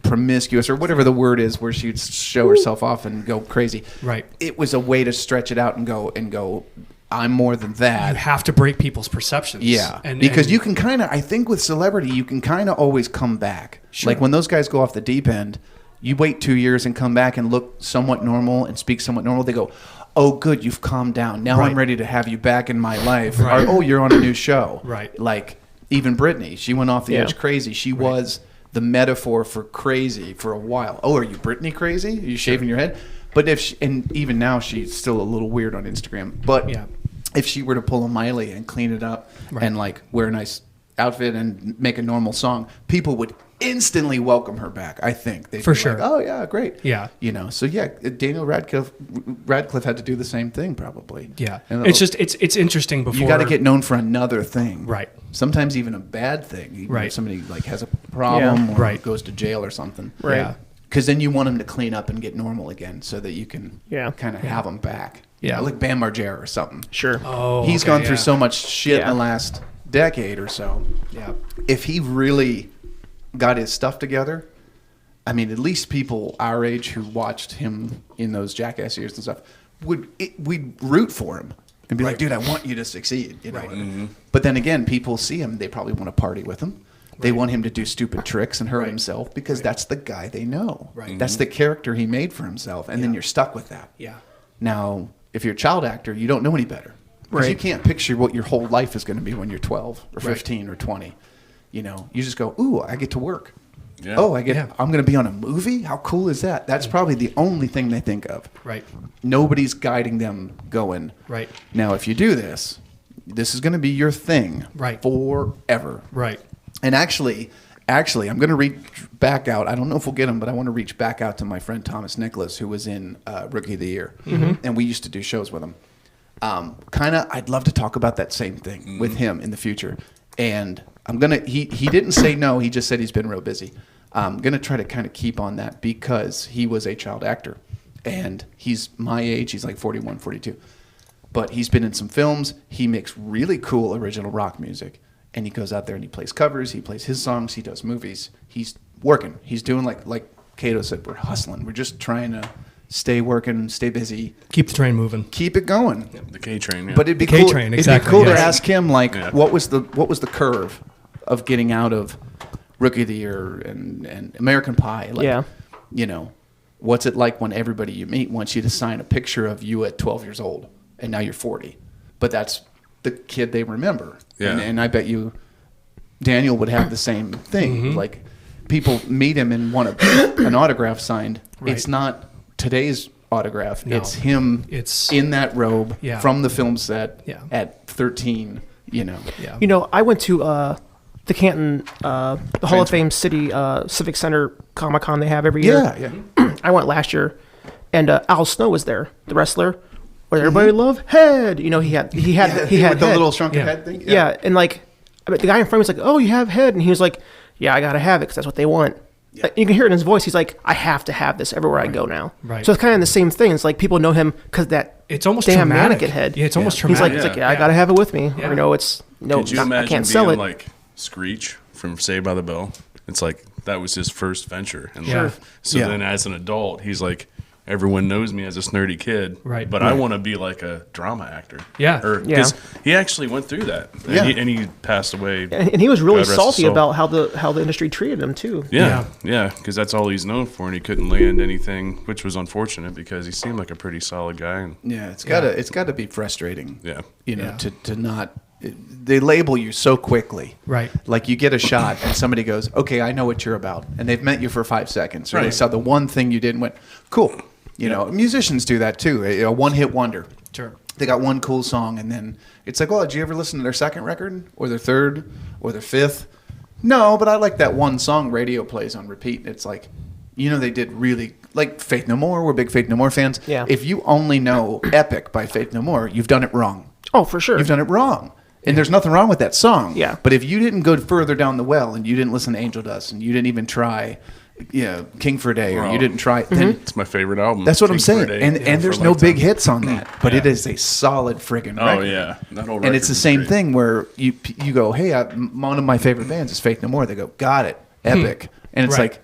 promiscuous or whatever the word is, where she'd show herself off and go crazy. Right. It was a way to stretch it out and go. I'm more than that. You have to break people's perceptions. Yeah, And, because and you can kind of, I think with celebrity, you can kind of always come back. Sure. Like when those guys go off the deep end, you wait 2 years and come back and look somewhat normal and speak somewhat normal. They go, oh, good, you've calmed down. Now Right. I'm ready to have you back in my life. Right. Or, oh, you're on a new show. Right. Like even Britney, she went off the edge crazy. She was the metaphor for crazy for a while. Oh, are you Britney crazy? Are you shaving your head? But and even now she's still a little weird on Instagram. But Yeah. if she were to pull a Miley and clean it up and like wear a nice outfit and make a normal song, people would instantly welcome her back. I think they'd For be sure. like, oh yeah, great. Yeah. You know. So yeah, Daniel Radcliffe had to do the same thing probably. Yeah. And It's just it's interesting before you got to get known for another thing. Right. Sometimes even a bad thing. Even Right. if somebody like has a problem or Right. goes to jail or something. Right. Yeah. Because then you want them to clean up and get normal again, so that you can Yeah. kind of have them back. Yeah. Like Bam Margera or something. Sure. Oh, He's okay, gone through yeah. so much shit Yeah. in the last decade or so. Yeah. If he really got his stuff together, I mean, at least people our age who watched him in those Jackass years and stuff we'd root for him and be like, dude, I want you to succeed. You know. Right. But then again, people see him, they probably want to party with him. They want him to do stupid tricks and hurt himself because that's the guy they know. Right. That's the character he made for himself, and then you're stuck with that. Yeah. Now, if you're a child actor, you don't know any better. Because Right. you can't picture what your whole life is going to be when you're 12 or 15 or 20. You know, you just go, ooh, I get to work. Yeah. Oh, I'm going to be on a movie? How cool is that? That's probably the only thing they think of. Right. Nobody's guiding them going, Right. now, if you do this, this is going to be your thing Right. forever. Right. And actually, I'm going to reach back out. I don't know if we'll get him, but I want to reach back out to my friend Thomas Nicholas, who was in Rookie of the Year. And we used to do shows with him. I'd love to talk about that same thing with him in the future. And he didn't say no, he just said he's been real busy. I'm going to try to kind of keep on that because he was a child actor. And he's my age, he's like 41, 42. But he's been in some films. He makes really cool original rock music. And he goes out there and he plays covers, he plays his songs, he does movies. He's working. He's doing like Kato said, we're hustling. We're just trying to stay working, stay busy. Keep the train moving. Keep it going. The K train. Yeah. But it'd be The cool. K-train, It'd exactly, be cool to yes. ask him Yeah. what was the curve of getting out of Rookie of the Year and American Pie. Like, Yeah. You know, what's it like when everybody you meet wants you to sign a picture of you at 12 years old and now you're 40, but that's the kid they remember. Yeah. And I bet you Daniel would have the same thing. Like people meet him and want an autograph signed. Right. It's not today's autograph. No. It's him It's- in that robe Yeah. from the film set Yeah. at 13, you know. Yeah. You know, I went to the Canton, the Hall of Fame City Civic Center Comic Con they have every year. Yeah. I went last year, and Al Snow was there, the wrestler. Where everybody love head. You know, he had with the head. little shrunken Yeah. head thing. Yeah, and like, I mean, the guy in front of me was like, "Oh, you have head," and he was like, "Yeah, I gotta have it because that's what they want." Like, you can hear it in his voice. He's like, "I have to have this everywhere I go now." Right. So it's kind of the same thing. It's like people know him because that It's almost damn traumatic. mannequin head. Yeah, it's almost He's traumatic. like, it's like, yeah, I gotta have it with me. Yeah. Or no, it's no, Could you not, I imagine can't being sell it. like Screech from Saved by the Bell? It's like that was his first venture in Sure. life. So Yeah. then, as an adult, he's like, everyone knows me as a snurdy kid, Right. But I want to be like a drama actor. Yeah. Or Yeah. 'cause he actually went through that. And, Yeah. he passed away. And he was really God rest his salty soul. about how the industry treated him too. Yeah, because that's all he's known for, and he couldn't land anything, which was unfortunate because he seemed like a pretty solid guy. And Yeah, it's gotta be frustrating. yeah, You know, Yeah. to not they label you so quickly. Right. Like you get a shot and somebody goes, "Okay, I know what you're about," and they've met you for 5 seconds, or they Right. saw the one thing you did and went, "Cool." You know, musicians do that too. A one-hit wonder. Sure. They got one cool song, and then it's like, "Well, did you ever listen to their second record, or their third, or their fifth?" No, but I like that one song radio plays on repeat. It's like, you know, they did really like Faith No More. We're big Faith No More fans. Yeah. If you only know Epic by Faith No More, you've done it wrong. Oh, for sure. You've done it wrong. And there's nothing wrong with that song. Yeah. But if you didn't go further down the well and you didn't listen to Angel Dust and you didn't even try, King for a Day, or you Wow. didn't try, then it's my favorite album. that's what I'm King for a saying. Day. And Yeah, and there's for no Lifetime. big hits on that, but it Yeah. is a solid friggin' Oh record. yeah, that whole And it's record the is same great. thing where you go, hey, one of my favorite bands is Faith No More. They go, got it, epic. And it's Right. like,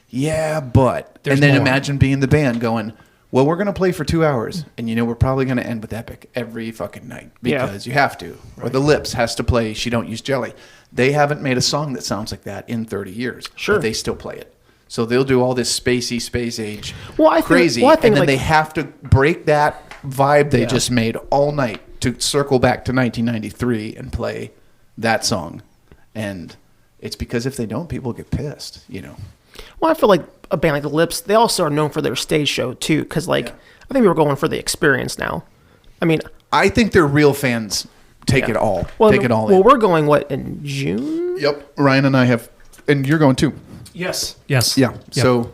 yeah, but. There's and then more. imagine being the band going, well, we're going to play for 2 hours, and we're probably going to end with Epic every fucking night Yeah. because you have to. Or The Lips has to play She Don't Use Jelly. They haven't made a song that sounds like that in 30 years. Sure. But they still play it. So they'll do all this spacey, space age, Well, I think- crazy, well, I think, and then like- they have to break that vibe they Yeah. just made all night to circle back to 1993 and play that song. And it's because if they don't, people get pissed, Well, I feel like a band like The Lips, they also are known for their stage show too, because I think we were going for the experience now. I mean, I think they're real fans. Take it all. well, Take it all well, in. we're going in June? Yep. Ryan and I have, and you're going too. Yes. Yeah. Yep. So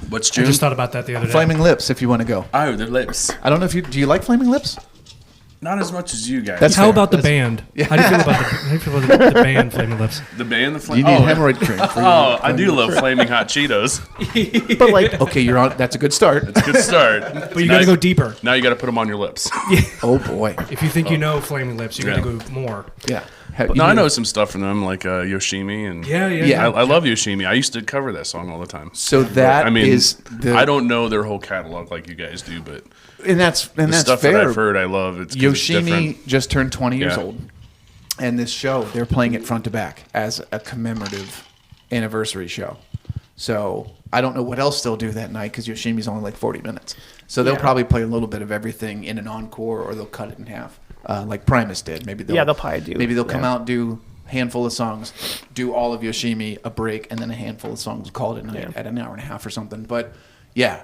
What's I June? just thought about that the other day. Flaming Lips, if you want to go. Oh, their lips. I don't know if do you like Flaming Lips? Not as much as you guys. That's How fair. about the band? How do you feel about the band Flaming Lips? the band. The You need hemorrhoid cream. Oh, I do love Flaming Hot Cheetos. But like, Okay, you're on. That's a good start. It's a good start. But you got to go deeper. Now you got to put them on your lips. Oh boy. If you think you know Flaming Lips, you got to Yeah. go more. Yeah. No, I know some stuff from them, like Yoshimi, and Yeah. I love Yoshimi. I used to cover that song all the time. So that I mean, is the. I don't know their whole catalog like you guys do, but and that's the fair. stuff that I've heard, I love. It's 'cause it's different. Yoshimi just turned 20 years Yeah. old, and this show they're playing it front to back as a commemorative anniversary show. So I don't know what else they'll do that night because Yoshimi's only like 40 minutes. So they'll probably play a little bit of everything in an encore, or they'll cut it in half, like Primus did. Maybe they'll probably do. Maybe they'll come out, do handful of songs, do all of Yoshimi, a break, and then a handful of songs, call it a night at an hour and a half or something. But yeah,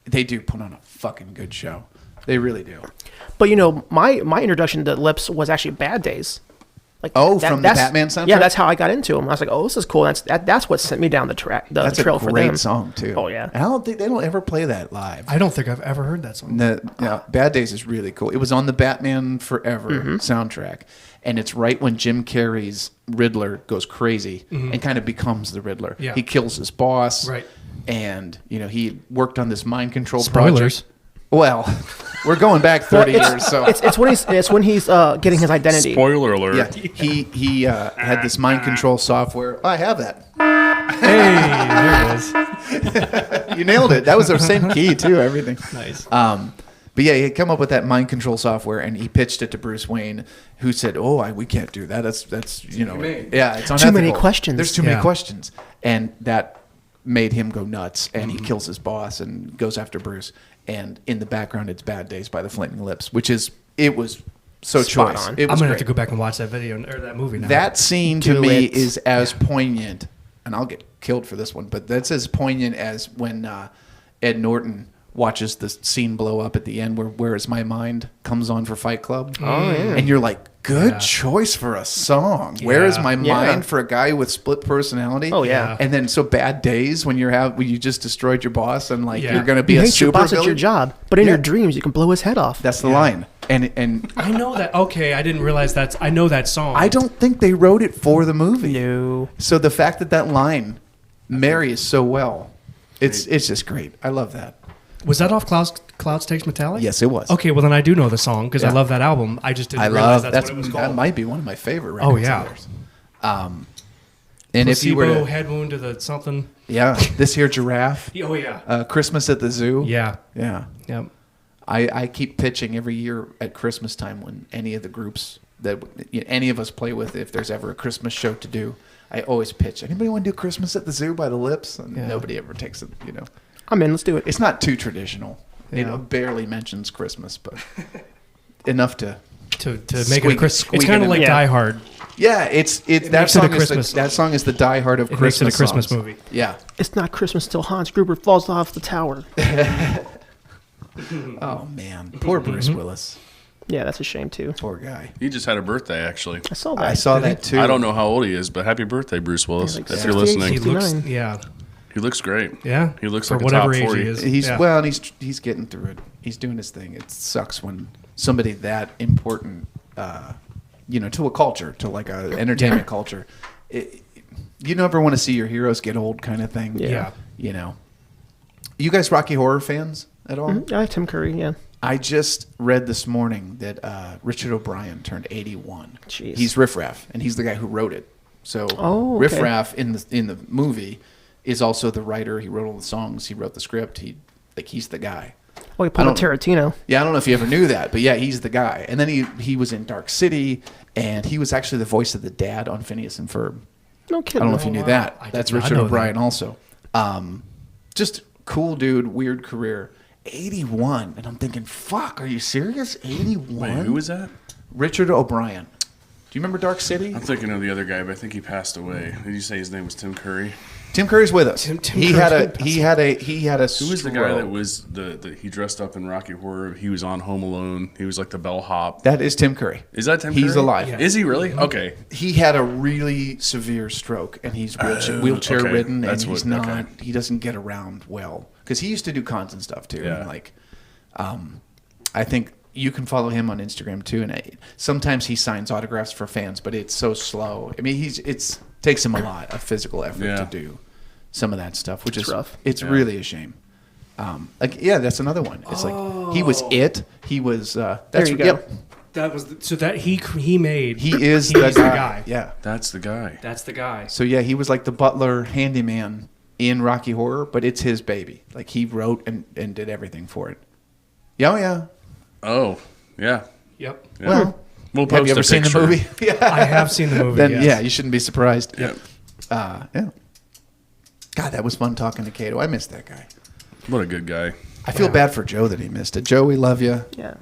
they do put on a fucking good show. They really do. But you know, my introduction to Lips was actually Bad Days. Like, Oh, from the that's- Batman soundtrack? Yeah, that's how I got into them. I was like, oh, this is cool. That's what sent me down the track, the That's trail a for great them. song too. Oh yeah. And I don't think they don't ever play that live. I don't think I've ever heard that song. Bad Days is really cool. It was on the Batman Forever soundtrack, and it's right when Jim Carrey's Riddler goes crazy and kind of becomes the Riddler. Yeah. He kills his boss, Right. And he worked on this mind control Spoilers. project. Well, we're going back 30 years, so It's when he's getting his identity. Spoiler alert. yeah, he had this mind control software. I have that. Hey, there it is. You nailed it. That was the same key too. Everything. Nice. But yeah, he had come up with that mind control software, and he pitched it to Bruce Wayne, who said, "Oh, we can't do that. That's yeah, it's unethical. Too many questions." There's too many Yeah. questions," and that made him go nuts, and he kills his boss and goes after Bruce. And in the background, it's "Bad Days" by the Flaming Lips, it was so Spot choice. on. It I'm was gonna great. have to go back and watch that video or that movie now. That scene to Do me it. is as poignant, and I'll get killed for this one, but that's as poignant as when Ed Norton watches the scene blow up at the end where Is My Mind comes on for Fight Club. Oh yeah. And you're like, good Yeah. choice for a song. Where is Yeah. my Yeah. mind for a guy with split personality? Oh, yeah. And then so Bad Days when when you just destroyed your boss and like Yeah. you're gonna be You a hate your super boss at your villain? job, but in Yeah. your dreams you can blow his head off. That's the line. And I know that. Okay, I didn't realize I know that song. I don't think they wrote it for the movie. No. So the fact that line marries so well, it's just great. I love that. Was that off Clouds Takes Metallic? Yes, it was. Okay, well then I do know the song because I Yeah. love that album. I just didn't I realize love that's what it was that. called. Might be one of my favorite records. Oh, yeah. of theirs. And if you Placebo, were to, head wound to the something. this here giraffe, Oh yeah. Christmas at the zoo. Yeah. Yeah. Yep. I keep pitching every year at Christmas time when any of the groups that any of us play with, if there's ever a Christmas show to do, I always pitch. Anybody want to do Christmas at the Zoo by the Lips? And Yeah. nobody ever takes it. I'm in. Let's do it. It's not too traditional. Yeah. It barely mentions Christmas, but enough to. To make it a Squeak- Christmas. squeak It's kind in of like it. Die Hard. Yeah, it's that makes it a song is Christmas that song is the Die Hard of It makes it a Christmas. Christmas songs. movie. Yeah. It's not Christmas till Hans Gruber falls off the tower. Oh man, poor Bruce Willis. Yeah, that's a shame too. Poor guy. He just had a birthday, actually. I saw that. I saw that too. I don't know how old he is, but happy birthday, Bruce Willis, like if you're 68, listening. He looks. 69. Yeah. He looks great. Yeah. He looks for like a whatever top age 40. he is. He's yeah. well, and he's getting through it. He's doing his thing. It sucks when somebody that important, to a culture, to like a entertainment culture, you never want to see your heroes get old, kind of thing. Yeah. You guys Rocky Horror fans at all? Mhm. Yeah, Tim Curry. Yeah. I just read this morning that Richard O'Brien turned 81. Jeez. He's Riff Raff, and he's the guy who wrote it. So Oh, Riff okay. Raff in the movie is also the writer. He wrote all the songs. He wrote the script. He's the guy. Oh, he pulled I a Tarantino. Yeah, I don't know if you ever knew that, but yeah, he's the guy. And then he was in Dark City, and he was actually the voice of the dad on Phineas and Ferb. No I kidding. don't know if you knew wow. that. I did That's not Richard know O'Brien that. also. Just cool dude, weird career. 81, and I'm thinking, fuck, are you serious? 81? Wait, who was that? Richard O'Brien. Do you remember Dark City? I'm thinking of the other guy, but I think he passed away. Did you say his name was Tim Curry? Tim Curry's with us. Tim he Curry. had a Who was the guy that was he dressed up in Rocky Horror? He was on Home Alone. He was like the bellhop. That is Tim Curry. Is that Tim Curry? He's alive. Yeah. Is he really? Okay. He had a really severe stroke, and he's wheelchair okay. ridden, and That's he's what- not. okay. He doesn't get around well because he used to do cons and stuff too. Yeah. And like, I think you can follow him on Instagram too, and sometimes he signs autographs for fans, but it's so slow. I mean, it's takes him a lot of physical effort Yeah. to do some of that stuff, which is rough. It's really a shame. That's another one. It's like he was it. He was. That's There you go. Yep. That was so that he made. He is He's the guy. Yeah. That's the guy. That's the guy. So yeah, he was like the butler handyman in Rocky Horror, but it's his baby. Like he wrote and did everything for it. Yeah, oh yeah. Oh, yeah. Yep. Yeah. Well, we'll have you post ever a seen the picture. movie? Yeah. I have seen the movie. Then yes. yeah, you shouldn't be surprised. Yeah. Yeah. God, that was fun talking to Kato. I missed that guy. What a good guy. I feel bad for Joe that he missed it. Joe, we love you. Yeah.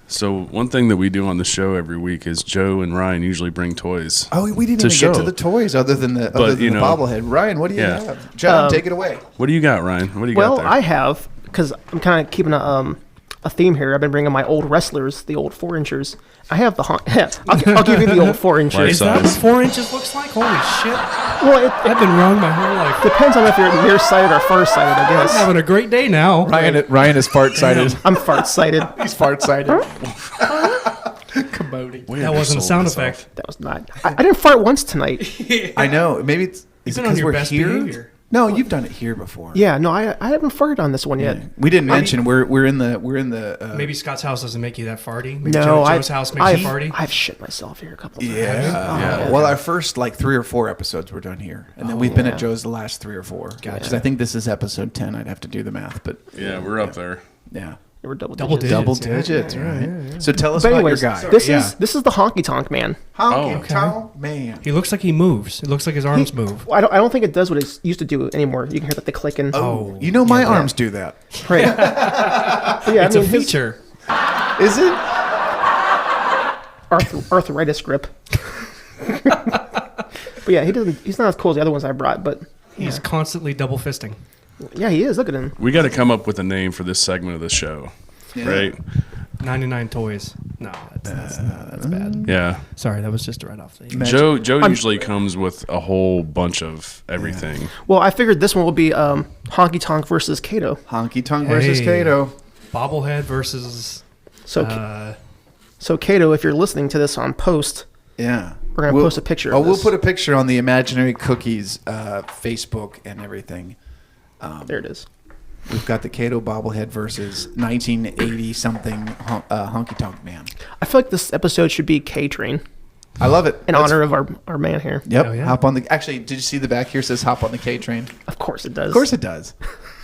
So one thing that we do on the show every week is Joe and Ryan usually bring toys. Oh, we didn't To even get to show. the toys other than the you know- bobblehead. Ryan, what do you Yeah. have? John, take it away. What do you got, Ryan? What do you Well, got there? I have, because I'm kind of keeping a theme here. I've been bringing my old wrestlers, the old 4-inchers. I have the I'll give you the old 4-inchers. Life Is that what size. 4 inches looks like? Holy shit! Well, it I've been wrong my whole life. depends on if you're nearsighted or farsighted, I guess. Having a great day now. Ryan is fart sighted. I'm farsighted. He's fart sighted. Commoding. We That wasn't a undersold sound myself. effect. That was not. I didn't fart once tonight. I know. Maybe it's You've it been on 'cause your we're best here? behavior. No, you've done it here before. Yeah, no, I haven't farted on this one yet. We didn't mention we're in the Maybe Scott's house doesn't make you that farty. Maybe No, Joe's house makes I've, you farty. I've shit myself here a couple of times. yeah. Well, our first like 3 or 4 episodes were done here, and then we've been at Joe's the last 3 or 4. Gotcha. I think this is episode 10. I'd have to do the math, but Yeah, we're up there. yeah, They were double Double digits. digits. double Yeah, digits, right? So tell us But about anyways, your guy. this is the honky tonk man. Honky okay. tonk man. He looks like he moves. It looks like his arms move. I don't think it does what it used to do anymore. You can hear like the clicking. Oh, you know my arms do that. Right. But yeah, It's I a mean, his feature. Is it? arthritis grip. But yeah, he's not as cool as the other ones I brought, but He's constantly double fisting. yeah, he is. Look at him. We got to come up with a name for this segment of the show, right? 99 toys. No, that's bad. Yeah. Sorry, that was just right off the. Joe usually comes with a whole bunch of everything. Well, I figured this one will be Honky Tonk versus Kato. Honky tonk versus Hey. Kato. Bobblehead versus. So Kato, if you're listening to this on post, Yeah. We're gonna post a picture of we'll this. put a picture on the Imaginary Cookies Facebook and everything. there it is. We've got the Kato bobblehead versus 1980 something honky tonk man. I feel like this episode should be K-Train I love it. in honor of our man here. Yep. Oh, yeah. Hop on the. Actually, did you see the back here says hop on the K train? Of course it does. Of course it does.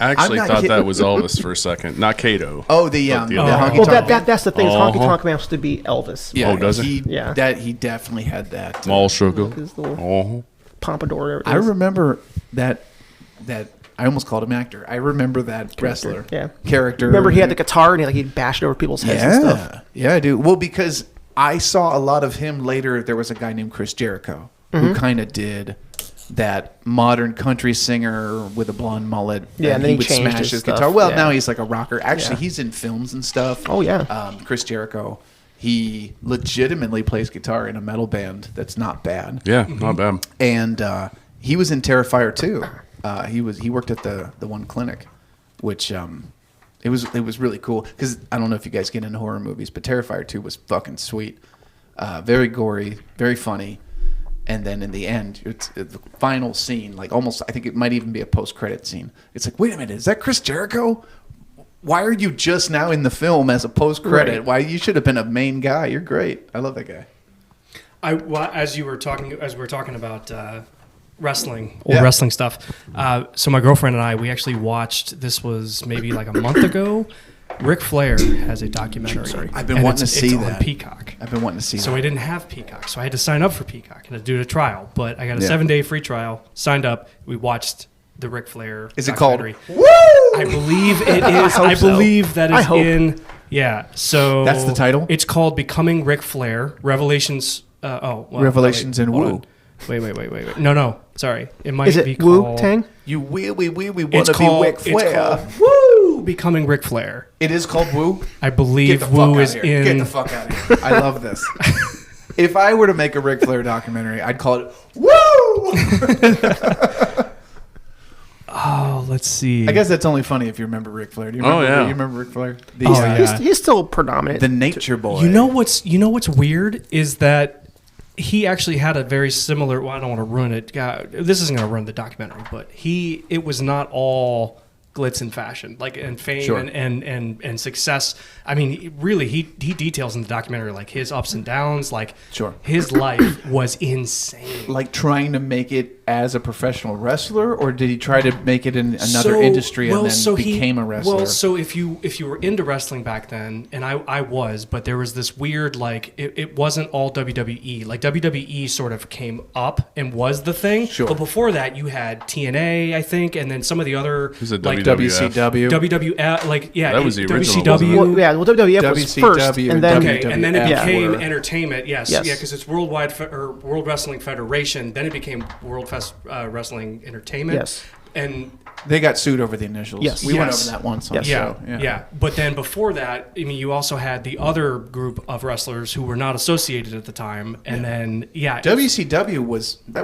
I actually I'm not thought kidding. that was Elvis for a second, not Kato. Oh, the But the the other honky Well, tonk. that's the thing. is Uh-huh. Honky Tonk Man has to be Elvis. Yeah. Oh, does it? Yeah. He definitely had that. Mall sugar. His little Oh. pompadour. I remember that. I almost called him actor. I remember that wrestler. Yeah. Character. Remember he had the guitar and he'd bash it over people's heads and stuff. Yeah, I do. Well, because I saw a lot of him later. There was a guy named Chris Jericho Mm-hmm. who kind of did that modern country singer with a blonde mullet. Yeah, and then he would changed smash his his stuff, guitar. Well, yeah. now he's like a rocker. Actually, Yeah. he's in films and stuff. Oh, yeah. Chris Jericho. He legitimately plays guitar in a metal band that's not bad. Yeah, not bad. And he was in Terrifier too. He worked at the one clinic, which it was really cool because I don't know if you guys get into horror movies, but Terrifier 2 was fucking sweet, very gory, very funny, and then in the end, it's the final scene, like almost I think it might even be a post-credit scene. It's like, wait a minute, is that Chris Jericho? Why are you just now in the film as a post-credit? Right. Why you should have been a main guy? You're great. I love that guy. As we were talking about wrestling, Yeah. wrestling stuff. So my girlfriend and I, we actually watched. This was maybe like a month ago. Ric Flair has a documentary. I've been and wanting to it's see on that. Peacock. I've been wanting to see So that. I didn't have Peacock, so I had to sign up for Peacock and to do a trial. But I got a Yeah. 7-day free trial. Signed up. We watched the Ric Flair. Is it called documentary. Woo? I believe it is. I, hope so. believe that I is hope. in. Yeah. So That's the title? It's called Becoming Ric Flair: Revelations. Well, Revelations in hold Woo. on. Wait. No. Sorry. It might Is be it Wu called. Tang? You we want It's to be called, Ric Flair. it's called Woo! Becoming Ric Flair. It is called Woo? I Get believe the fuck Woo out is of here. Get in. the fuck out of here. I love this. If I were to make a Ric Flair documentary, I'd call it Woo! Oh, let's see. I guess that's only funny if you remember Ric Flair. Do you remember, Oh, yeah. You remember Ric Flair? The, Oh, yeah. He's still predominant. the Nature Boy. You know what's weird is that he actually had a very similar. Well, I don't want to ruin it. This isn't going to ruin the documentary, but it was not all glitz and fashion, like and fame Sure. and success. I mean, he details in the documentary like his ups and downs. Like Sure. his life was insane. Like trying to make it as a professional wrestler, or did he try to make it in another industry and then became a wrestler? Well, so if you were into wrestling back then, and I was, but there was this weird like it wasn't all WWE. Like WWE sort of came up and was the thing. Sure. But before that, you had TNA, I think, and then some of the other Who's it, like WWF? WCW. WWF, like yeah, That was the original, WCW. wasn't well, WWF was WCW first, and then Okay, and then it WWF became were- entertainment. Yes, Yes. yeah, because it's World Wrestling Federation. Then it became Wrestling Entertainment. Yes. and They got sued over the initials. Yes. We went Yes. over that once on Yes. the yeah, show. yeah, But then before that, I mean, you also had the other group of wrestlers who were not associated at the time, and then WCW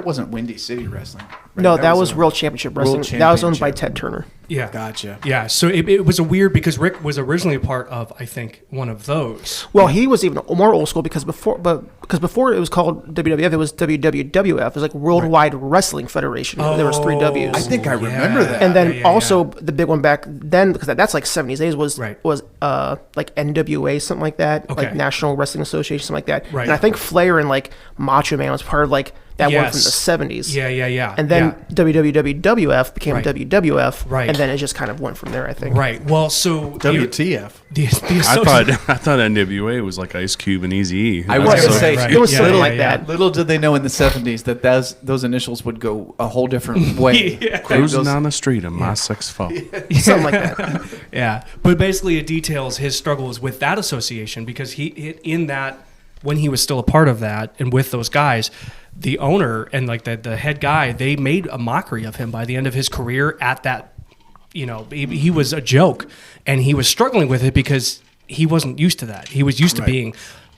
wasn't Windy City Wrestling. right? no, that was a- World Championship World Wrestling. That was owned by Championship. Ted Turner. yeah, Gotcha. yeah. So it was a weird because Rick was originally a part of, I think, one of those. Well, he was even more old school because before it was called WWF, it was WWWF. It was like Worldwide Wrestling Federation. There was 3 Ws. I think I remember that. And then Yeah, yeah, also the big one back then, because that's like 70s days, was Right. like NWA, something like that, like Okay. National Wrestling Association, something like that. Right. And I think Flair and like Macho Man was part of like that one from the Yes. 70s. Yeah. And then WWF became Right. WWF, Right. and then it just kind of went from there, I think. Right. Well, so WTF. the I thought NWA was like Ice Cube and Eazy-E. I was Right. going to say, Right. It was Yeah, something yeah, like yeah. that. little did they know in the 70s that those initials would go a whole different way. Yeah. Cruising Those- down the street in my 6'4". Something like that. Yeah, but basically it details his struggles with that association because when he was still a part of that and with those guys, the owner and like the head guy, they made a mockery of him by the end of his career at that. He was a joke, and he was struggling with it because he wasn't used to that. He was used to being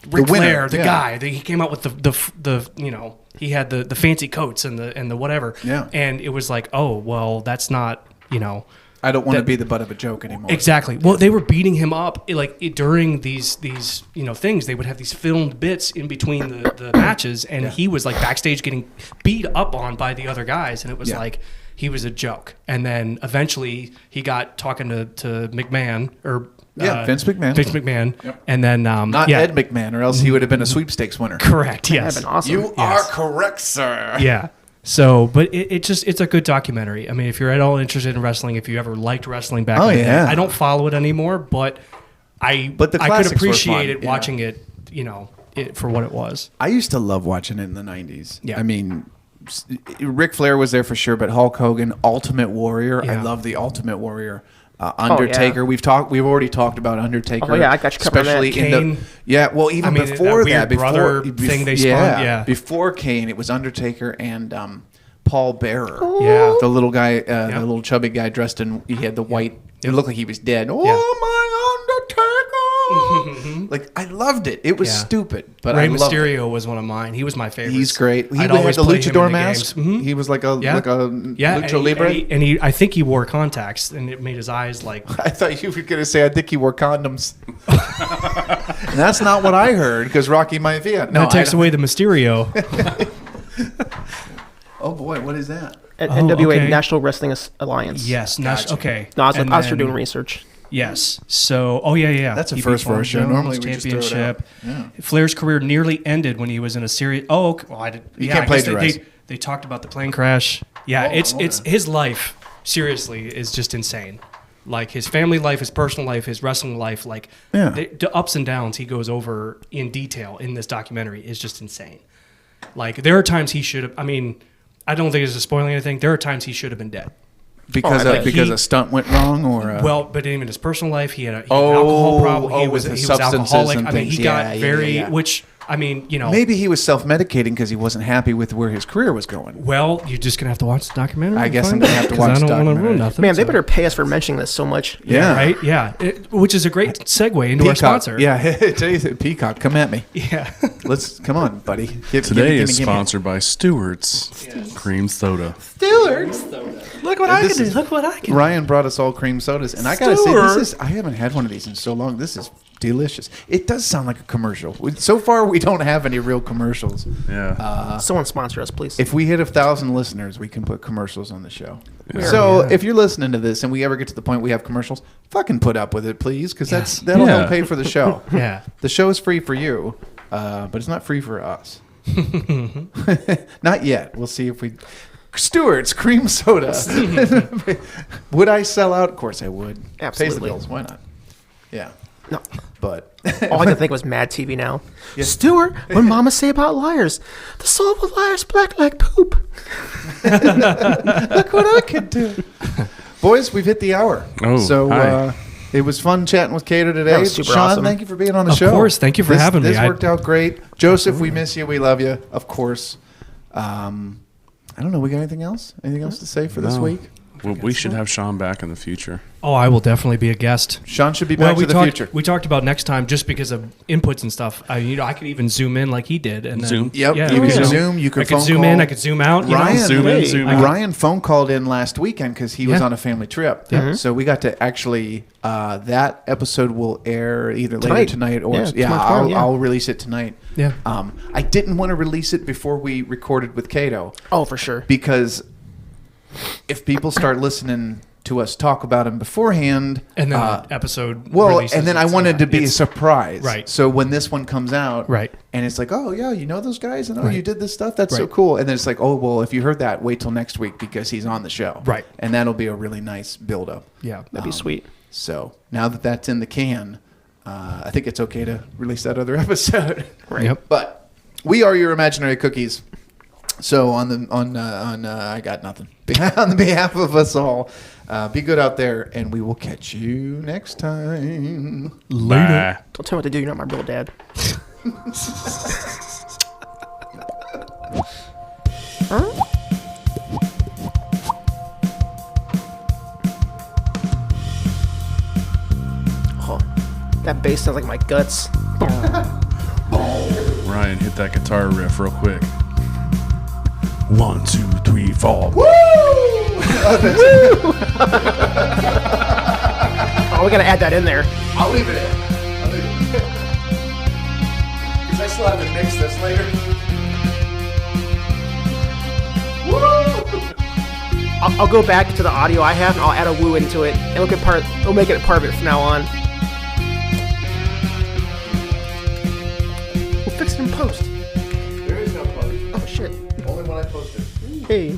Ric winner, Flair, the yeah. guy. He came out with the he had the fancy coats and the whatever. Yeah. And it was like, oh well, that's not I don't want to That- be the butt of a joke anymore. Exactly. Well, they were beating him up during these things. They would have these filmed bits in between the matches, and he was like backstage getting beat up on by the other guys, and it was Yeah. like he was a joke. And then eventually he got talking to McMahon or Vince McMahon. Vince McMahon, and then Not Ed McMahon, or else he would have been a sweepstakes winner. Correct. That'd Yes. have been awesome. You are correct, sir. Yeah. So, but it's a good documentary. I mean, if you're at all interested in wrestling, if you ever liked wrestling back Oh, in the day, yeah. I don't follow it anymore, but But the I could classics were appreciate fun, it yeah. watching it, for what it was. I used to love watching it in the 90s. Yeah. I mean, Ric Flair was there for sure, but Hulk Hogan, Ultimate Warrior. I Yeah. love the Ultimate Warrior. Undertaker. We've already talked about Undertaker. Oh, yeah, I got you covered on that. Especially in the Kane. even I mean, before that weird that, brother thing they spawned, yeah. before Kane, it was Undertaker and Paul Bearer. Yeah. The little guy, the little chubby guy dressed in. He had the white. It looked like he was dead. Oh my Undertaker! Like I loved it. It was Yeah. stupid, but Rey I loved it. Mysterio was one of mine. He was my favorite. He's great. He I'd had always the play him in luchador the mask. games. Mhm. He was like a Yeah. lucha and libre. he I think he wore contacts, and it made his eyes like. I thought you were going to say I think he wore condoms. And that's not what I heard because Rocky Maivia. No, that takes I don't- away the Mysterio. Oh boy, what is that? NWA okay. National Wrestling Alliance. Yes. Gotcha. Okay. No, I was And after then- doing research. Yes. So, yeah. That's a He first beat for a Paul show. Jones, Normally we just throw it out. championship. Yeah. Flair's career nearly ended when he was in a series. Oh, okay. Well, I did. You Yeah, can't I guess plagiarize. They talked about the plane crash. Yeah, Oh, it's his life. Seriously, is just insane. Like his family life, his personal life, his wrestling life, like Yeah. the ups and downs he goes over in detail in this documentary is just insane. Like there are times he should have. I mean, I don't think it's spoiling anything. There are times he should have been dead. Because I of, bet because he- a stunt went wrong, or Well, but even in his personal life, he had an Oh, alcohol problem. oh, He was with the he was substances alcoholic. and I mean, things. he Yeah, got yeah, very, yeah. which I mean, Maybe he was self-medicating because he wasn't happy with where his career was going. well, you're just gonna have to watch the documentary. I and guess I'm find gonna out, have to 'cause watch I the don't wanna ruin documentary. nothing. Man, they so- better pay us for mentioning this so much. Yeah. Right? Yeah. Which is a great segue into our sponsor. Yeah, Peacock, come at me. Yeah. Come on, buddy. Today is sponsored by Stewart's Cream Soda. Look what I can do. Look what I can do. Ryan brought us all cream sodas, and I gotta say, I haven't had one of these in so long. This is delicious. It does sound like a commercial. So far, we don't have any real commercials. Yeah. Someone sponsor us, please. If we hit 1,000 listeners, we can put commercials on the show. So if you're listening to this and we ever get to the point we have commercials, fucking put up with it, please, because that'll help pay for the show. Yeah. The show is free for you, but it's not free for us. Not yet. We'll see if we. Stewart's cream soda. Would I sell out? Of course I would. Pays the Absolutely. bills. Why not? Yeah. No. But All I can think was Mad TV now. Yeah. Stuart, what mama say about liars? The soul of a liar's black like poop. look what I can do. Boys, we've hit the hour. Oh, so hi. it was fun chatting with Kato today. That was super Sean, awesome. thank you for being on the Of show. course, thank you for having me. This worked out great. Joseph, we miss you. We love you. Of course. I don't know. We got anything else? Anything else to say for this No. week? Well, we should have Sean back in the future. Oh, I will definitely be a guest. Sean should be back to the future. We talked about next time just because of inputs and stuff. I could even zoom in like he did. And then, Zoom? Yep, Yeah, you we can could zoom, you can I could phone zoom in. call. I could zoom out. Ryan, Zoom in, zoom out. Ryan phone called in last weekend because he was Yeah. on a family trip. Yeah. So we got to actually that episode will air either later Tonight. tonight or Yeah, tomorrow, yeah. I'll release it tonight. Yeah. I didn't want to release it before we recorded with Kato Oh, for sure. because if people start listening to us talk about him beforehand, And then the episode. well, releases and then I its- wanted to be a it's- surprise. Right. So when this one comes out, Right. and it's like, oh yeah, you know those guys, and oh Right. you did this stuff, that's so Right. cool. And then it's like, oh well, if you heard that, wait till next week because he's on the show. Right. And that'll be a really nice build up. Yeah. That'd be sweet. So now that that's in the can, I think it's okay to release that other episode. Right. Yep. But we are your imaginary cookies. So I got nothing. On the behalf of us all, be good out there, and we will catch you next time. Bye. Don't tell me what to do. You're not my real dad. Oh, that bass sounds like my guts. Ryan, hit that guitar riff real quick. 1, 2, 3, 4. Oh, we gotta add that in there. I'll leave it in. Because I still have to mix this later. I'll go back to the audio I have and I'll add a woo into it. And we'll make it a part of it from now on. We'll fix it in post. There is no post. Oh shit. Only when I post it. Hey.